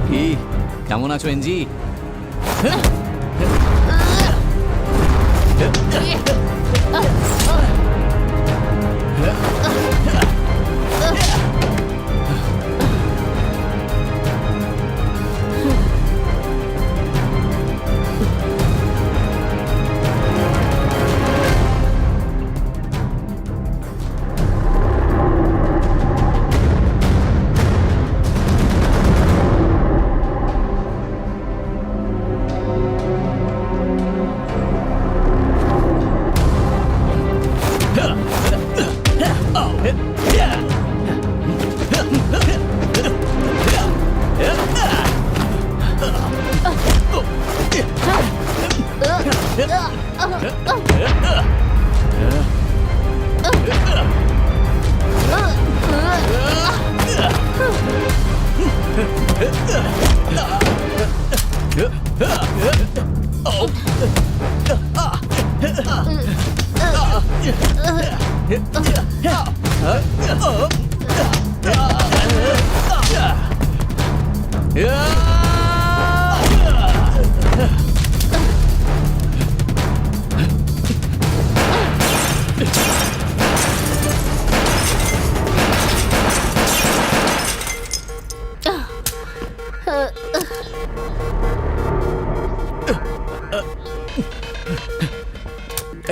কি কেমন আছো এনজি?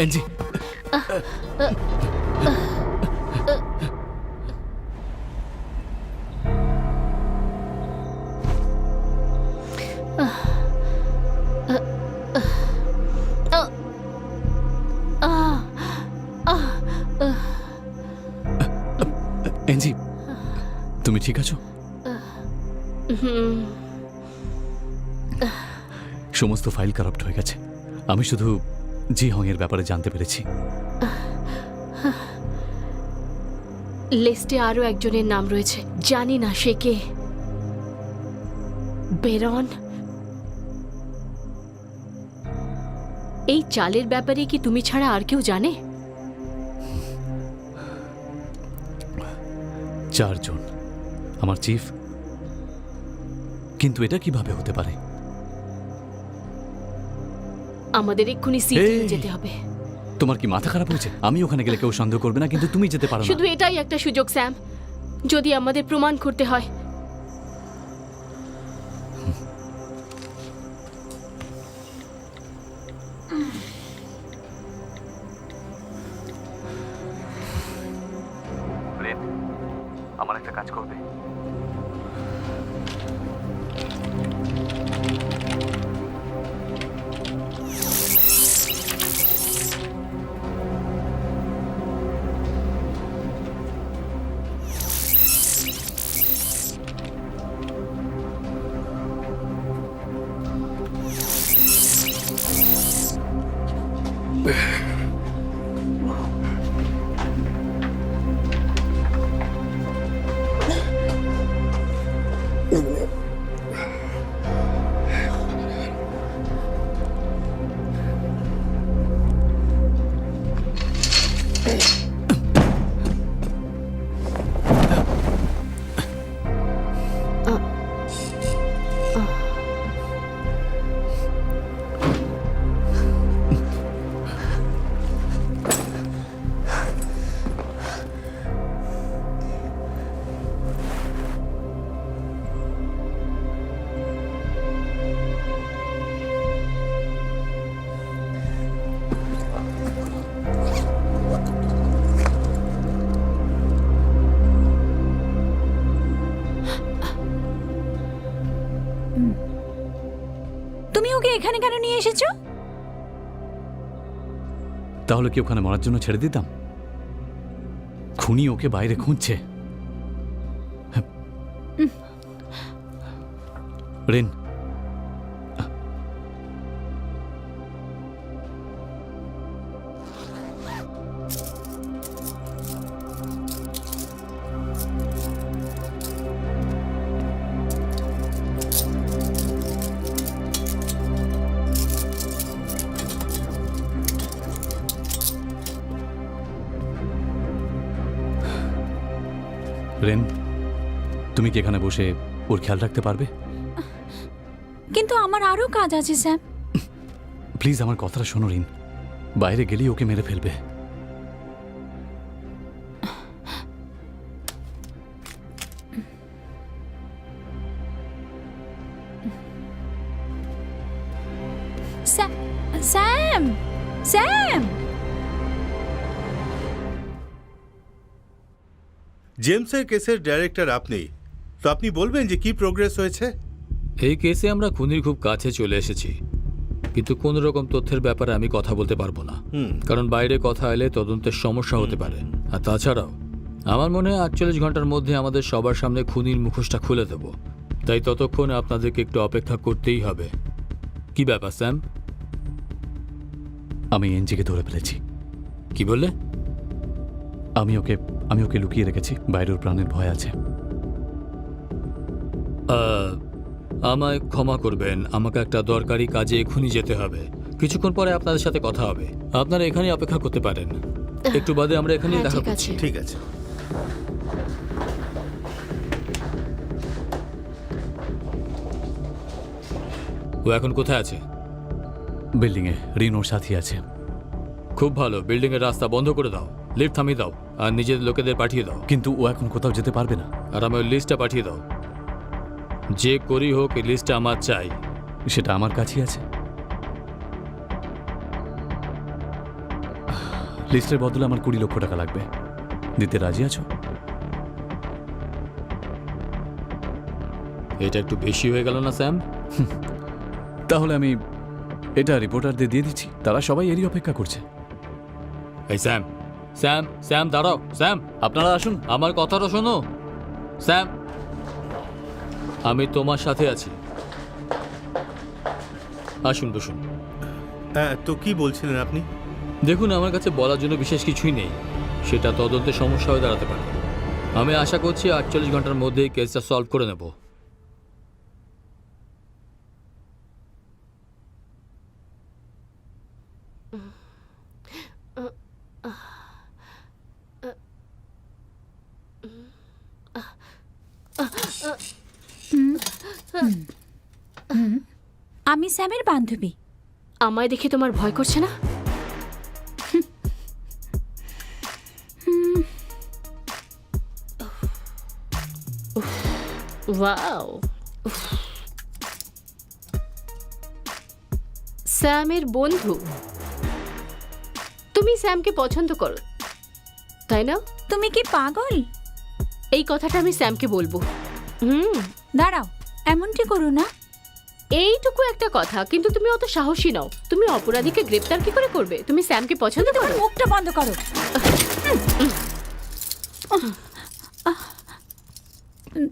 এনজি, এনজি, তুমি ঠিক আছো? সমস্ত ফাইল কারাপ্ট হয়ে গেছে। আমি শুধু জি হং এর ব্যাপারে জানতে পেরেছি। লিস্টে আরো একজনের নাম রয়েছে, জানি না সে কে। বেরন, এই চালের ব্যাপারে কি তুমি ছাড়া আর কেউ জানে? 4 জন, আমার চিফ। কিন্তু এটা কিভাবে হতে পারে? আমাদের এক্ষুনি সিটি এই! যেতে হবে। তোমার কি মাথা খারাপ হয়েছে? আমি ওখানে গেলে কেউ সন্দেহ করবে না, কিন্তু তুমি যেতে পারো না। শুধু এটাই একটা সুযোগ স্যাম, যদি আমাদের প্রমাণ করতে হয়। আমার একটা কাজ করবে? তুমি ওকে এখানে কেন নিয়ে এসেছো? তাহলে কি ওখানে মরার জন্য ছেড়ে দিতাম? খুনি ওকে বাইরে খুঁজছে। রেন, রেন, তুমি কি এখানে বসে ওর খেয়াল রাখতে পারবে? কিন্তু আমার আরও কাজ আছে স্যাম। প্লিজ আমার কথাটা শোনো রিন, বাইরে গেলেই ওকে মেরে ফেলবে। স্যাম স্যাম স্যাম জেমসের কেসের ডাইরেক্টর আপনি, তো আপনি বলবেন যে কি প্রোগ্রেস হয়েছে? এই কেসে আমরা খুনির খুব কাছে চলে এসেছি, কিন্তু কোন রকম তথ্যের ব্যাপারে আমি কথা বলতে পারবো না, কারণ বাইরে কথা এলে তদন্তের সমস্যা হতে পারে। আর তাছাড়াও আমার মনে হয় 48 ঘন্টার মধ্যে আমাদের সবার সামনে খুনির মুখোশটা খুলে দেব, তাই ততক্ষণে আপনাদেরকে একটু অপেক্ষা করতেই হবে। কি ব্যাপার স্যাম? আমি এনজিকে ধরে ফেলেছি। কি বললে? আমি ওকে লুকিয়ে রেখেছি, বাইরের প্রাণের ভয় আছে। আমায় ক্ষমা করবেন, আমাকে একটা দরকারি কাজে এক্ষুনি যেতে হবে। কিছুক্ষণ পরে আপনাদের সাথে কথা হবে, আপনারা এখানে অপেক্ষা করতে পারেন। একটু বাদে আমরা এখানেই হ্যাঁ, দেখা ঠিক করছি। আছে। ঠিক আছে। ও এখন কোথায় আছে? বিল্ডিংয়ে রিন ওর সাথী আছে। খুব ভালো, বিল্ডিং এর রাস্তা বন্ধ করে দাও, লিফট থামিয়ে দাও, আর নিজের লোকেদের পাঠিয়ে দাও। কিন্তু ও এখন কোথাও যেতে পারবে না। আর আমার লিস্টটা পাঠিয়ে দাও, যে করি হোক এই লিস্টটা আমার চাই। সেটা আমার কাছেই আছে। লিস্টের বদলে আমার 20 লক্ষ টাকা লাগবে, দিতে রাজি আছো? এটা একটু বেশি হয়ে গেল না স্যাম? তাহলে আমি এটা রিপোর্টারদের দিয়ে দিচ্ছি, তারা সবাই এরই অপেক্ষা করছে। এই স্যাম, স্যাম, স্যাম দাঁড়াও। স্যাম, আপনারা আসুন। আমার কথাটা শোনো। স্যাম, আমি তোমার সাথে আছি, আসুন বসুন। হ্যাঁ, তো কি বলছিলেন আপনি? দেখুন, আমার কাছে বলার জন্য বিশেষ কিছুই নেই, সেটা তদন্তের সমস্যা হয়ে দাঁড়াতে পারে। আমি আশা করছি 48 ঘন্টার মধ্যেই কেসটা সলভ করে নেব। আমি স্যামের বান্ধবী। আমায় দেখে তোমার ভয় করছে না? ওয়াও, স্যামের বন্ধু। তুমি স্যামকে পছন্দ করো, তাই না? তুমি কি পাগল? এই কথাটা আমি স্যামকে বলবো। দাঁড়াও, এমনটি করো না। এইটুকু একটা কথা, কিন্তু তুমি অত সাহসী নও। তুমি অপরাধীকে গ্রেপ্তার কি করে করবে? তুমি স্যামকে পছন্দ তোমার করো? মুখটা বন্ধ করো।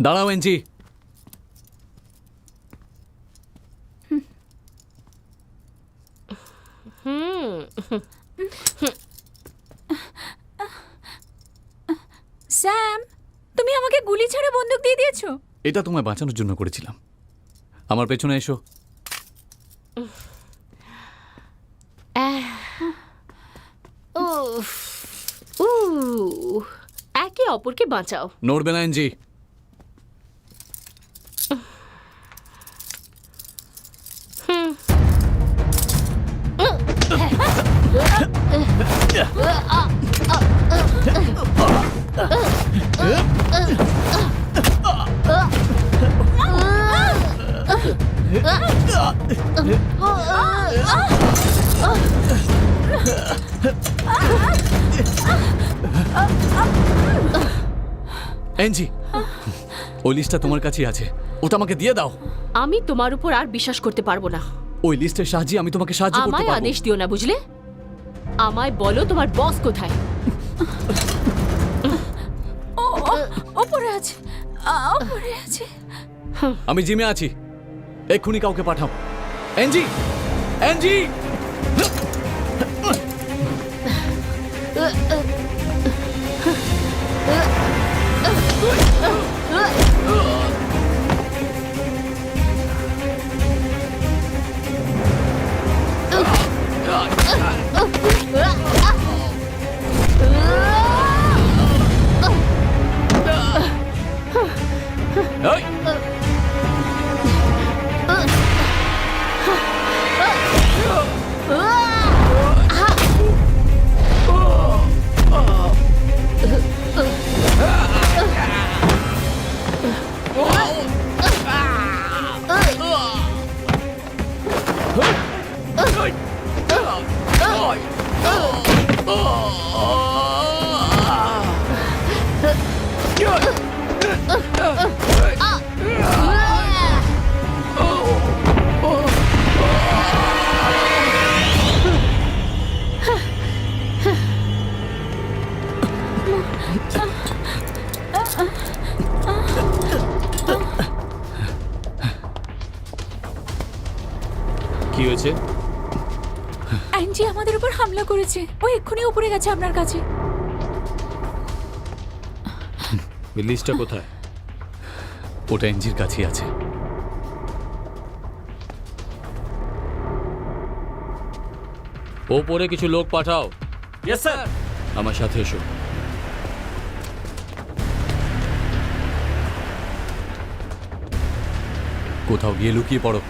দাঁড়াও এনজি। স্যাম, তুমি আমাকে গুলি ছাড়া বন্দুক দিয়ে দিয়েছো। এটা তোমায় বাঁচানোর জন্য করেছিলাম। আমার পেছনে এসো। উফ, একে অপরকে বাঁচাও। নড়বে না এনজি। এনজি, ওই লিস্টটা তোমার কাছেই আছে, ওটা আমাকে দিয়ে দাও। আমি তোমার উপর আর বিশ্বাস করতে পারবো না। ওই লিস্টের সাহায্যে আমি তোমাকে সাহায্য করতে আমায় পারবো। আদেশ দিও না, বুঝলে? আমায় বলো তোমার বস কোথায়। ওপরে আছে, ওপরে আছে। আমি জিমে আছি, এক্ষুনি কাউকে পাঠাও। NG, NG! এই! কি হয়েছে? অ্যাঞ্জি আমাদের উপর হামলা করেছে। ও এক্ষুনি উপরে গেছে আপনার কাছে। এই লিস্টটা কোথায়? ওটা এনজির কাছেই আছে। ওপরে কিছু লোক পাঠাও। Yes sir. আমার সাথে এসো। কোথাও গিয়ে লুকিয়ে পড়ো।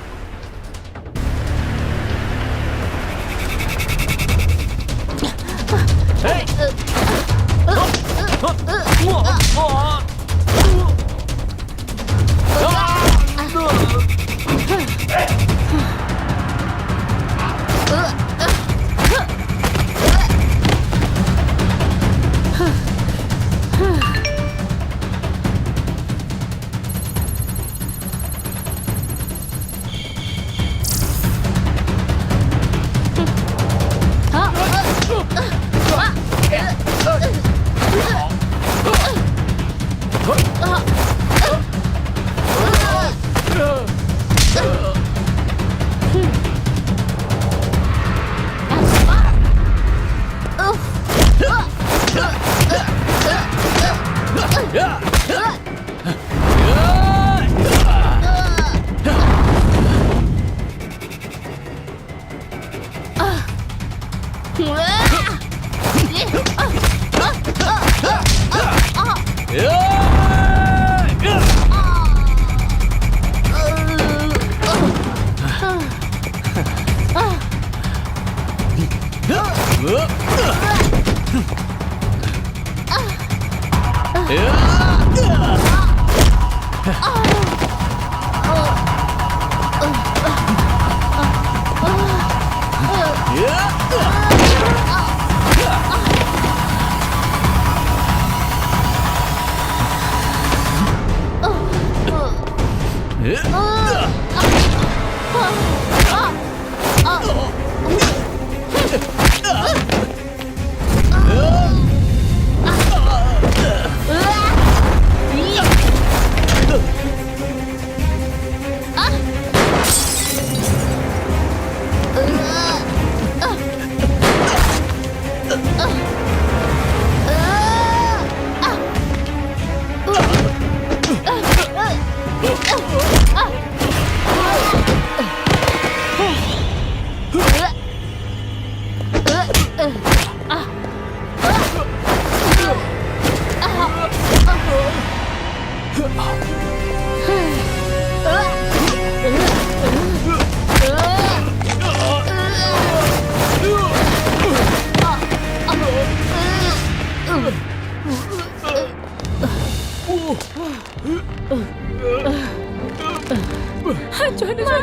চলো চলো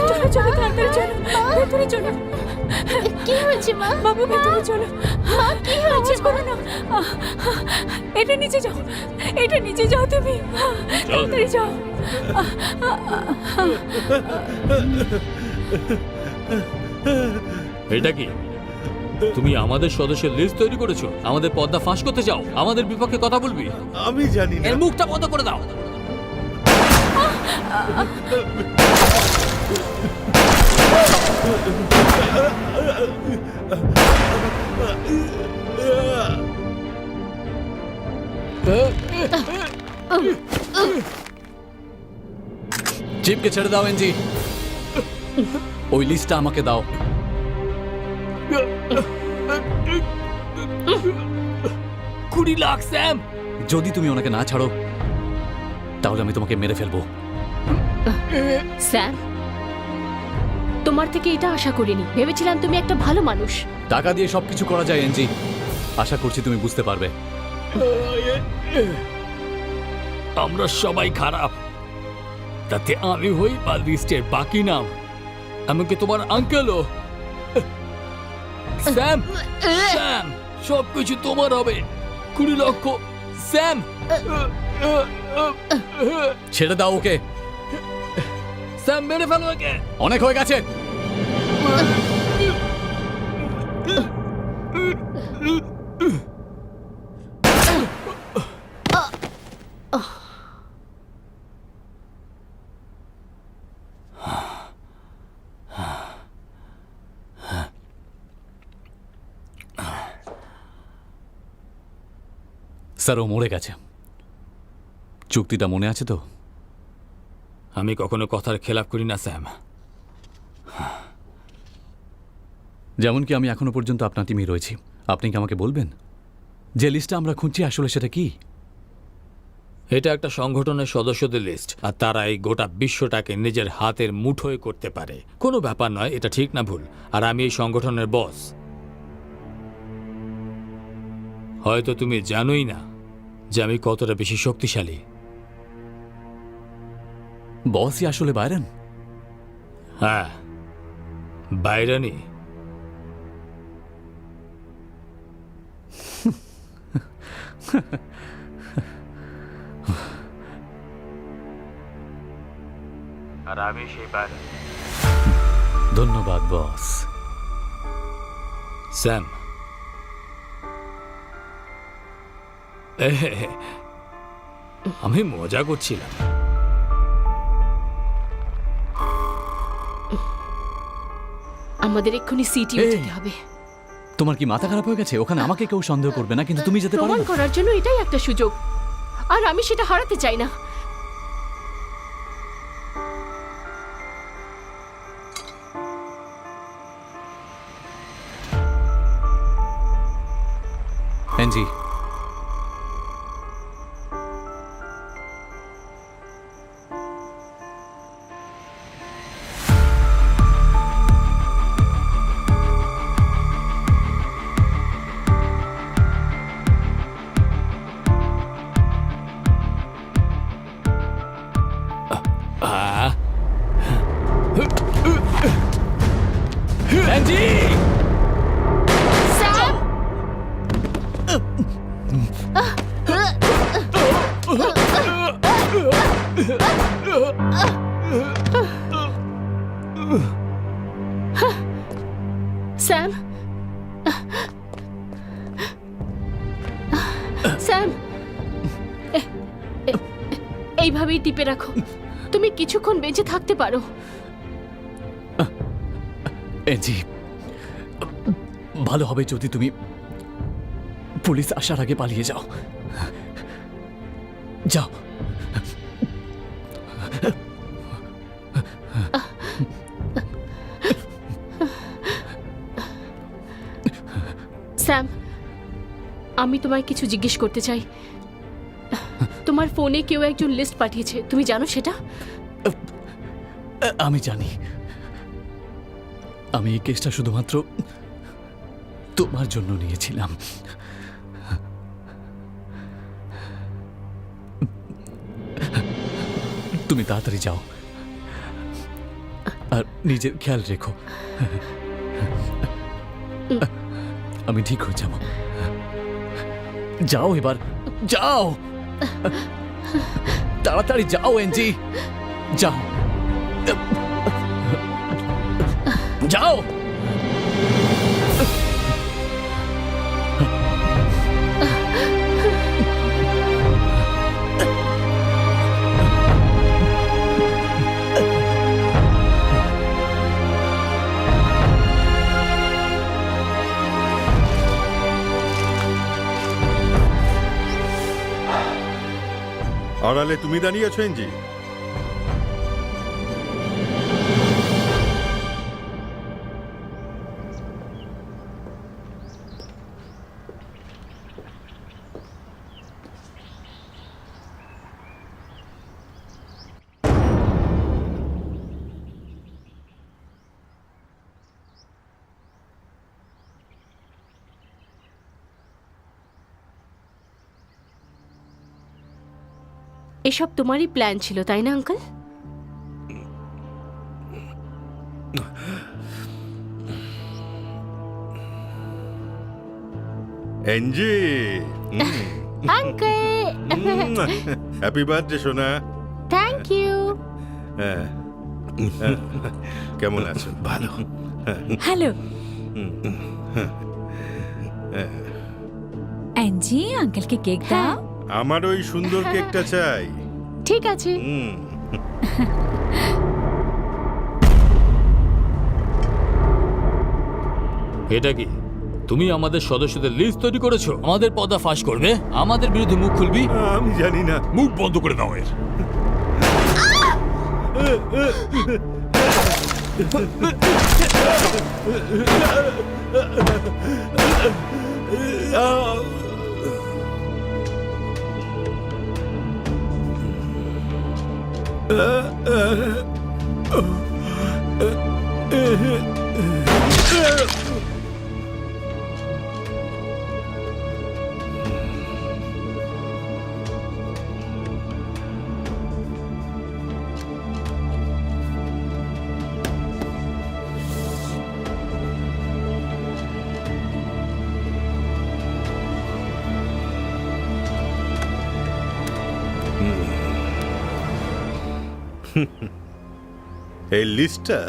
চলো চলো তাড়াতাড়ি চলো ভেতরে চলো। কি হয়েছে মা? বাবু ভেতরে চলো। মা কি হয়েছে? করো না। এটা নিচে যাও, এটা নিচে যাও তুমি, তাড়াতাড়ি যাও। এটা কি? তুমি আমাদের সদস্যের লিস্ট তৈরি করেছো? আমাদের পর্দা ফাঁস করতে চাও? আমাদের বিপক্ষে কথা বলবি? আমি জানি না। এর মুখটা বন্ধ করে দাও। চিপকে ছেড়ে দাও এনজি। ওই লিস্টটা আমাকে দাও। 20 লাখ স্যাম। যদি তুমি ওনাকে না ছাড়ো তাহলে আমি তোমাকে মেরে ফেলবো। স্যাম, তোমার থেকে এটা আশা করিনি। ভেবেছিলাম তুমি একটা ভালো মানুষ। টাকা দিয়ে সবকিছু করা যায় এনজি। আশা করছি তুমি বুঝতে পারবে। আমরা সবাই খারাপ, তাতে আমি হই বা লিস্টের বাকি নাম, এমনকি তোমার আঙ্কেলও। স্যাম, স্যাম, সবকিছু তোমার হবে। 20 লক্ষ। স্যাম, ছেড়ে দাও ওকে। স্যাম মেরে ফেলো একে। অনেক হয়ে গেছে। স্যার ও মরে গেছে। চুক্তিটা মনে আছে তো? আমি কখনো কথার খেলাপ করি না স্যাম। যেমন কি আমি এখনো পর্যন্ত আপনার টিমেই রয়েছি। আপনি কি আমাকে বলবেন যে লিস্টটা আমরা খুঁজছি আসলে সেটা কি? এটা একটা সংগঠনের সদস্যদের লিস্ট, আর তারা এই গোটা বিশ্বটাকে নিজের হাতের মুঠোয় করতে পারে। কোনো ব্যাপার নয়, এটা ঠিক না ভুল। আর আমি এই সংগঠনের বস। হয়তো তুমি জানোই না যে আমি কতটা বেশি শক্তিশালী। বসই আসলে বাইরন? হ্যাঁ, বাইরানি। আর আমি সেই বাইরানি। ধন্যবাদ বস। স্যাম, আমি মজা করছিলাম। আমাদের এক্ষুনি সিটিও এই! যেতে হবে। তোমার কি মাথা খারাপ হয়ে গেছে? ওখানে আমাকে কেউ সন্দেহ করবে না, কিন্তু তুমি যেতে পারো প্রমাণ না। করার জন্য এটাই একটা সুযোগ, আর আমি সেটা হারাতে চাই না। এনজি, আহ, এনজি! স্যাম! স্যাম! স্যাম! এইভাবেই টিপে রাখো, তুমি কিছুক্ষণ বেঁচে থাকতে পারো। এনজি, ভালো হবে যদি তুমি পুলিশ আসার আগে পালিয়ে যাও। যাও। স্যাম, আমি তোমায় কিছু জিজ্ঞেস করতে চাই। তোমার ফোনে কেউ একজন লিস্ট পাঠিয়েছে, তুমি জানো সেটা? আমি জানি। আমি এই কেসটা শুধুমাত্র তোমার জন্য নিয়েছিলাম। তুমি তাড়াতাড়ি যাও আর নিজের খেয়াল রেখো। আমি ঠিক হয়ে যাব। যাও এবার, যাও তাড়াতাড়ি যাও এনজি, যাও যাও। আড়ালে তুমি দাঁড়িয়ে আছো এনজি? এসব তোমারই প্ল্যান ছিল, তাই না আঙ্কেল? এনজি, আঙ্কেল! হ্যাপি বার্থডে সোনা। Thank you. হ্যাঁ, কেমন আছো? ভালো। হ্যালো অ্যাঞ্জি, আঙ্কেলকে কেক দাও। আমার ওই সুন্দর কেকটা চাই। ঠিক আছে। এটা কি? তুমি আমাদের সদস্যদের লিস্ট তৈরি করেছো, আমাদের পদা ফাঁস করবে, আমাদের বিরুদ্ধে মুখ খুলবি। আমি জানি না। মুখ বন্ধ করে দাও এর। এই লিস্টটা,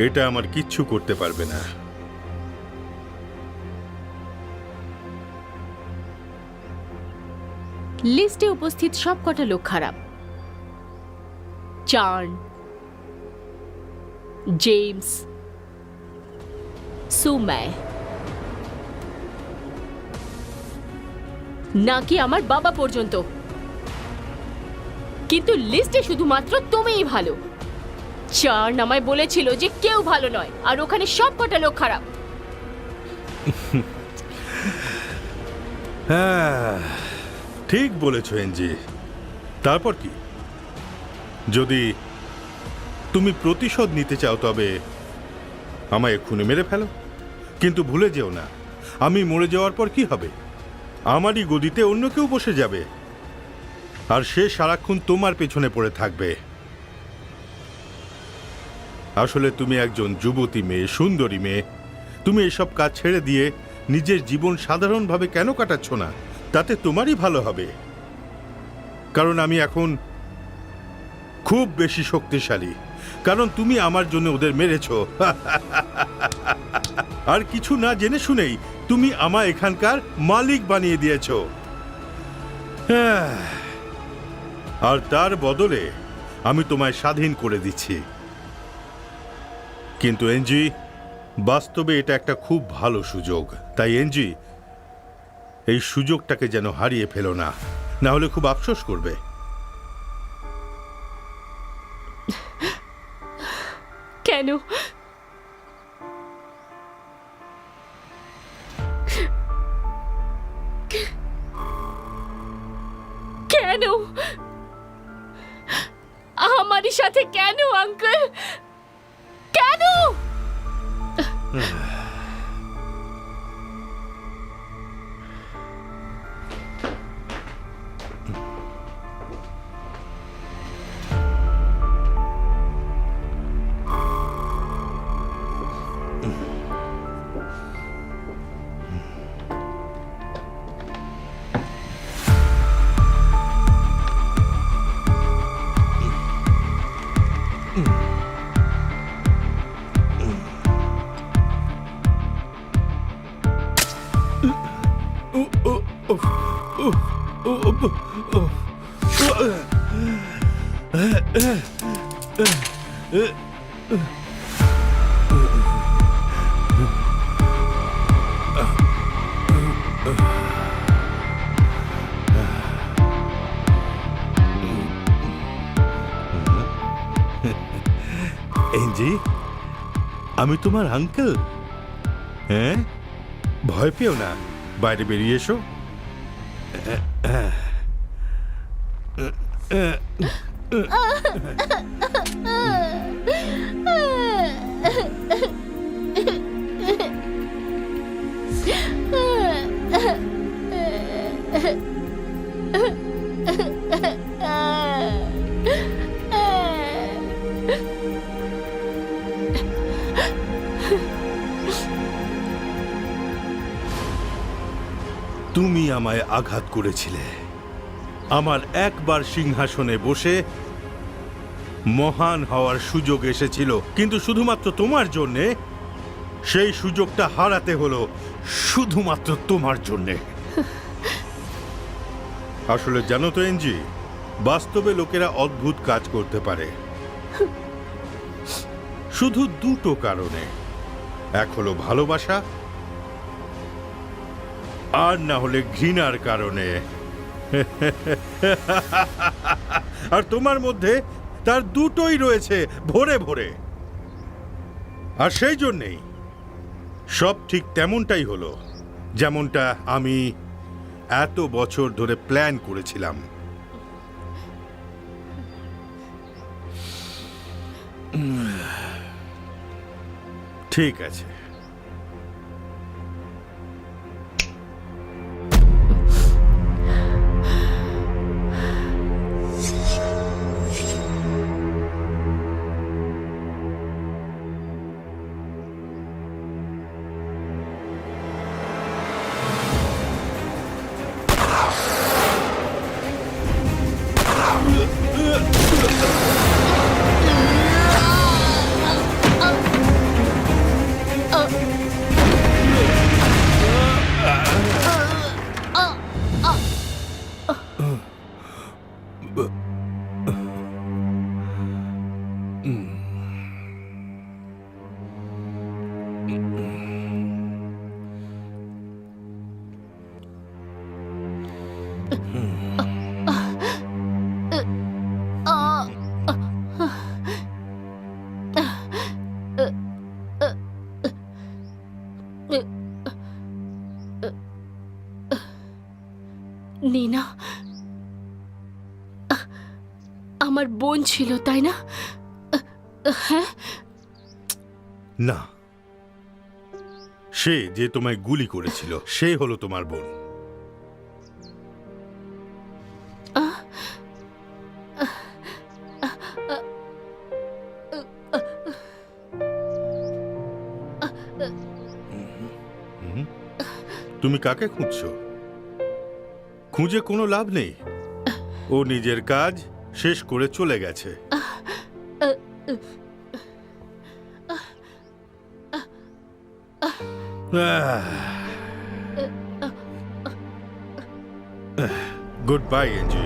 এটা আমার কিচ্ছু করতে পারবে না। লিস্টে উপস্থিত সব কটা লোক খারাপ। চার্ন, জেমস, সুমায়, নাকি আমার বাবা পর্যন্ত। কিন্তু লিস্টে শুধুমাত্র তুমিই ভালো। চার্ন আমায় বলেছিল যে কেউ ভালো নয়, আর ওখানে সব কটা লোক খারাপ। হ্যাঁ, ঠিক বলেছ এনজি। তারপর কি? যদি তুমি প্রতিশোধ নিতে চাও তবে আমায় এক্ষুনি মেরে ফেলো, কিন্তু ভুলে যেও না, আমি মরে যাওয়ার পর কি হবে? আমারই গদিতে অন্য কেউ বসে যাবে, আর সে সারাক্ষণ তোমার পেছনে পড়ে থাকবে। আসলে তুমি একজন যুবতী মেয়ে, সুন্দরী মেয়ে। তুমি এসব কাজ ছেড়ে দিয়ে নিজের জীবন সাধারণভাবে কেন কাটাচ্ছ না? তাতে তোমারই ভালো হবে। কারণ আমি এখন খুব বেশি শক্তিশালী, কারণ তুমি আমার জন্য ওদের মেরেছো। আর কিছু না জেনে শুনেই তুমি আমায় এখানকার মালিক বানিয়ে দিয়েছো। আর তার বদলে আমি তোমায় স্বাধীন করে দিচ্ছি। কিন্তু এনজি, বাস্তবে এটা একটা খুব ভালো সুযোগ। তাই এনজি, এই সুযোগটাকে যেন হারিয়ে ফেলো না, না হলে খুব আফসোস করবে। কেন? কেন আমারই সাথে? কেন আঙ্কেল? কেন? এনজি, আমি তোমার আঙ্কেল। হ্যাঁ, ভয় পেও না, বাইরে বেরিয়ে এসো। তুমি আমায় আঘাত করেছিলে। আমার একবার সিংহাসনে বসে মহান হওয়ার সুযোগ এসেছিল, কিন্তু শুধুমাত্র তোমার জন্যে সেই সুযোগটা হারাতে হলো, শুধুমাত্র তোমার জন্যে। আসলে জানো তো এনজি, বাস্তবে লোকেরা অদ্ভুত কাজ করতে পারে। শুধু দুটো কারণে, এক হলো ভালোবাসা, আর না হলে ঘৃণার কারণে। আর তোমার মধ্যে তার দুটোই রয়েছে ভরে ভরে। আর সেই জন্যেই সব ঠিক তেমনটাই হলো, যেমনটা আমি এত বছর ধরে প্ল্যান করেছিলাম। ঠিক আছে, নীনা আমার বোন ছিল, তাই না? হ্যাঁ, না, সে যে তোমায় গুলি করেছিল সে হলো তোমার বোন। তুমি কাকে খুঁজছো? খুঁজে কোনো লাভ নেই, ও নিজের কাজ শেষ করে চলে গেছে। Goodbye Angie.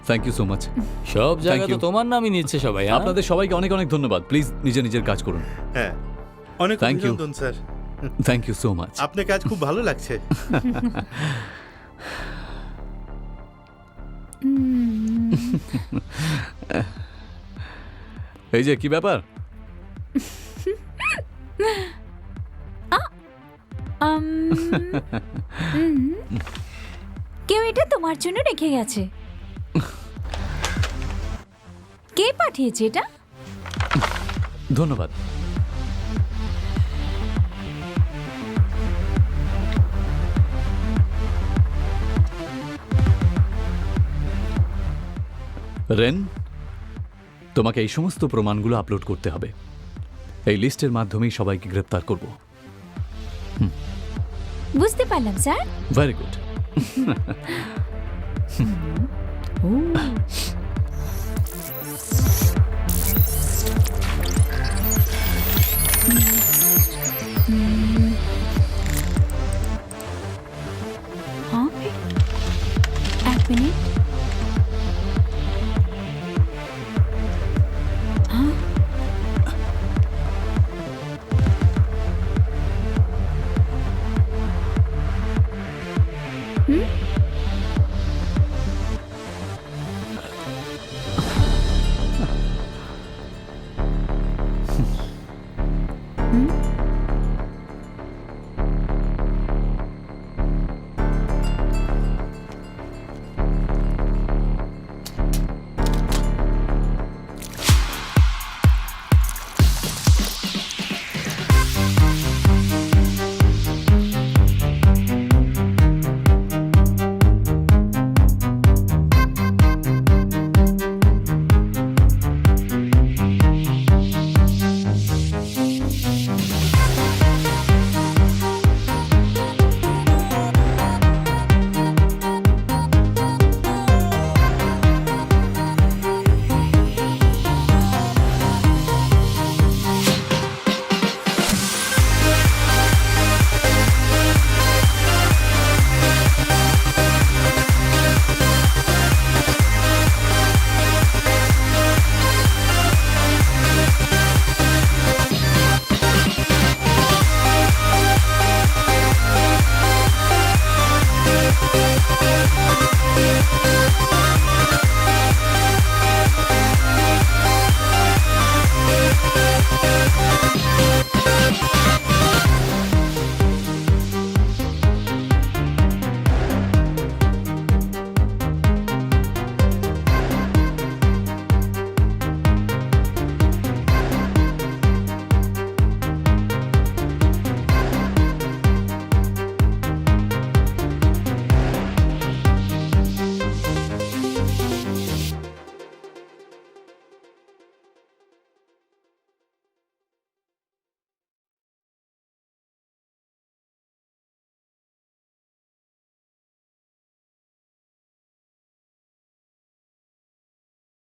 Thank you so much. সব জায়গা তো you. তোমার নামই নিচ্ছে সবাই। হ্যাঁ? আপনাদের সবাইকে অনেক অনেক ধন্যবাদ। প্লিজ নিজের নিজের কাজ করুন। হ্যাঁ, অনেক Thank you. অভিনন্দন sir. Thank you so much. আপনার কাজ খুব ভালো লাগছে। এই যে কি ব্যাপার? কেউ এটা তোমার জন্য রেখে গেছে। কে পাঠিয়েছে এটা? ধন্যবাদ। রেন, তোমাকে এই সমস্ত প্রমাণগুলো আপলোড করতে হবে। এই লিস্টের মাধ্যমেই সবাইকে গ্রেপ্তার করব। বুঝতে পারলাম স্যার। Very good. ও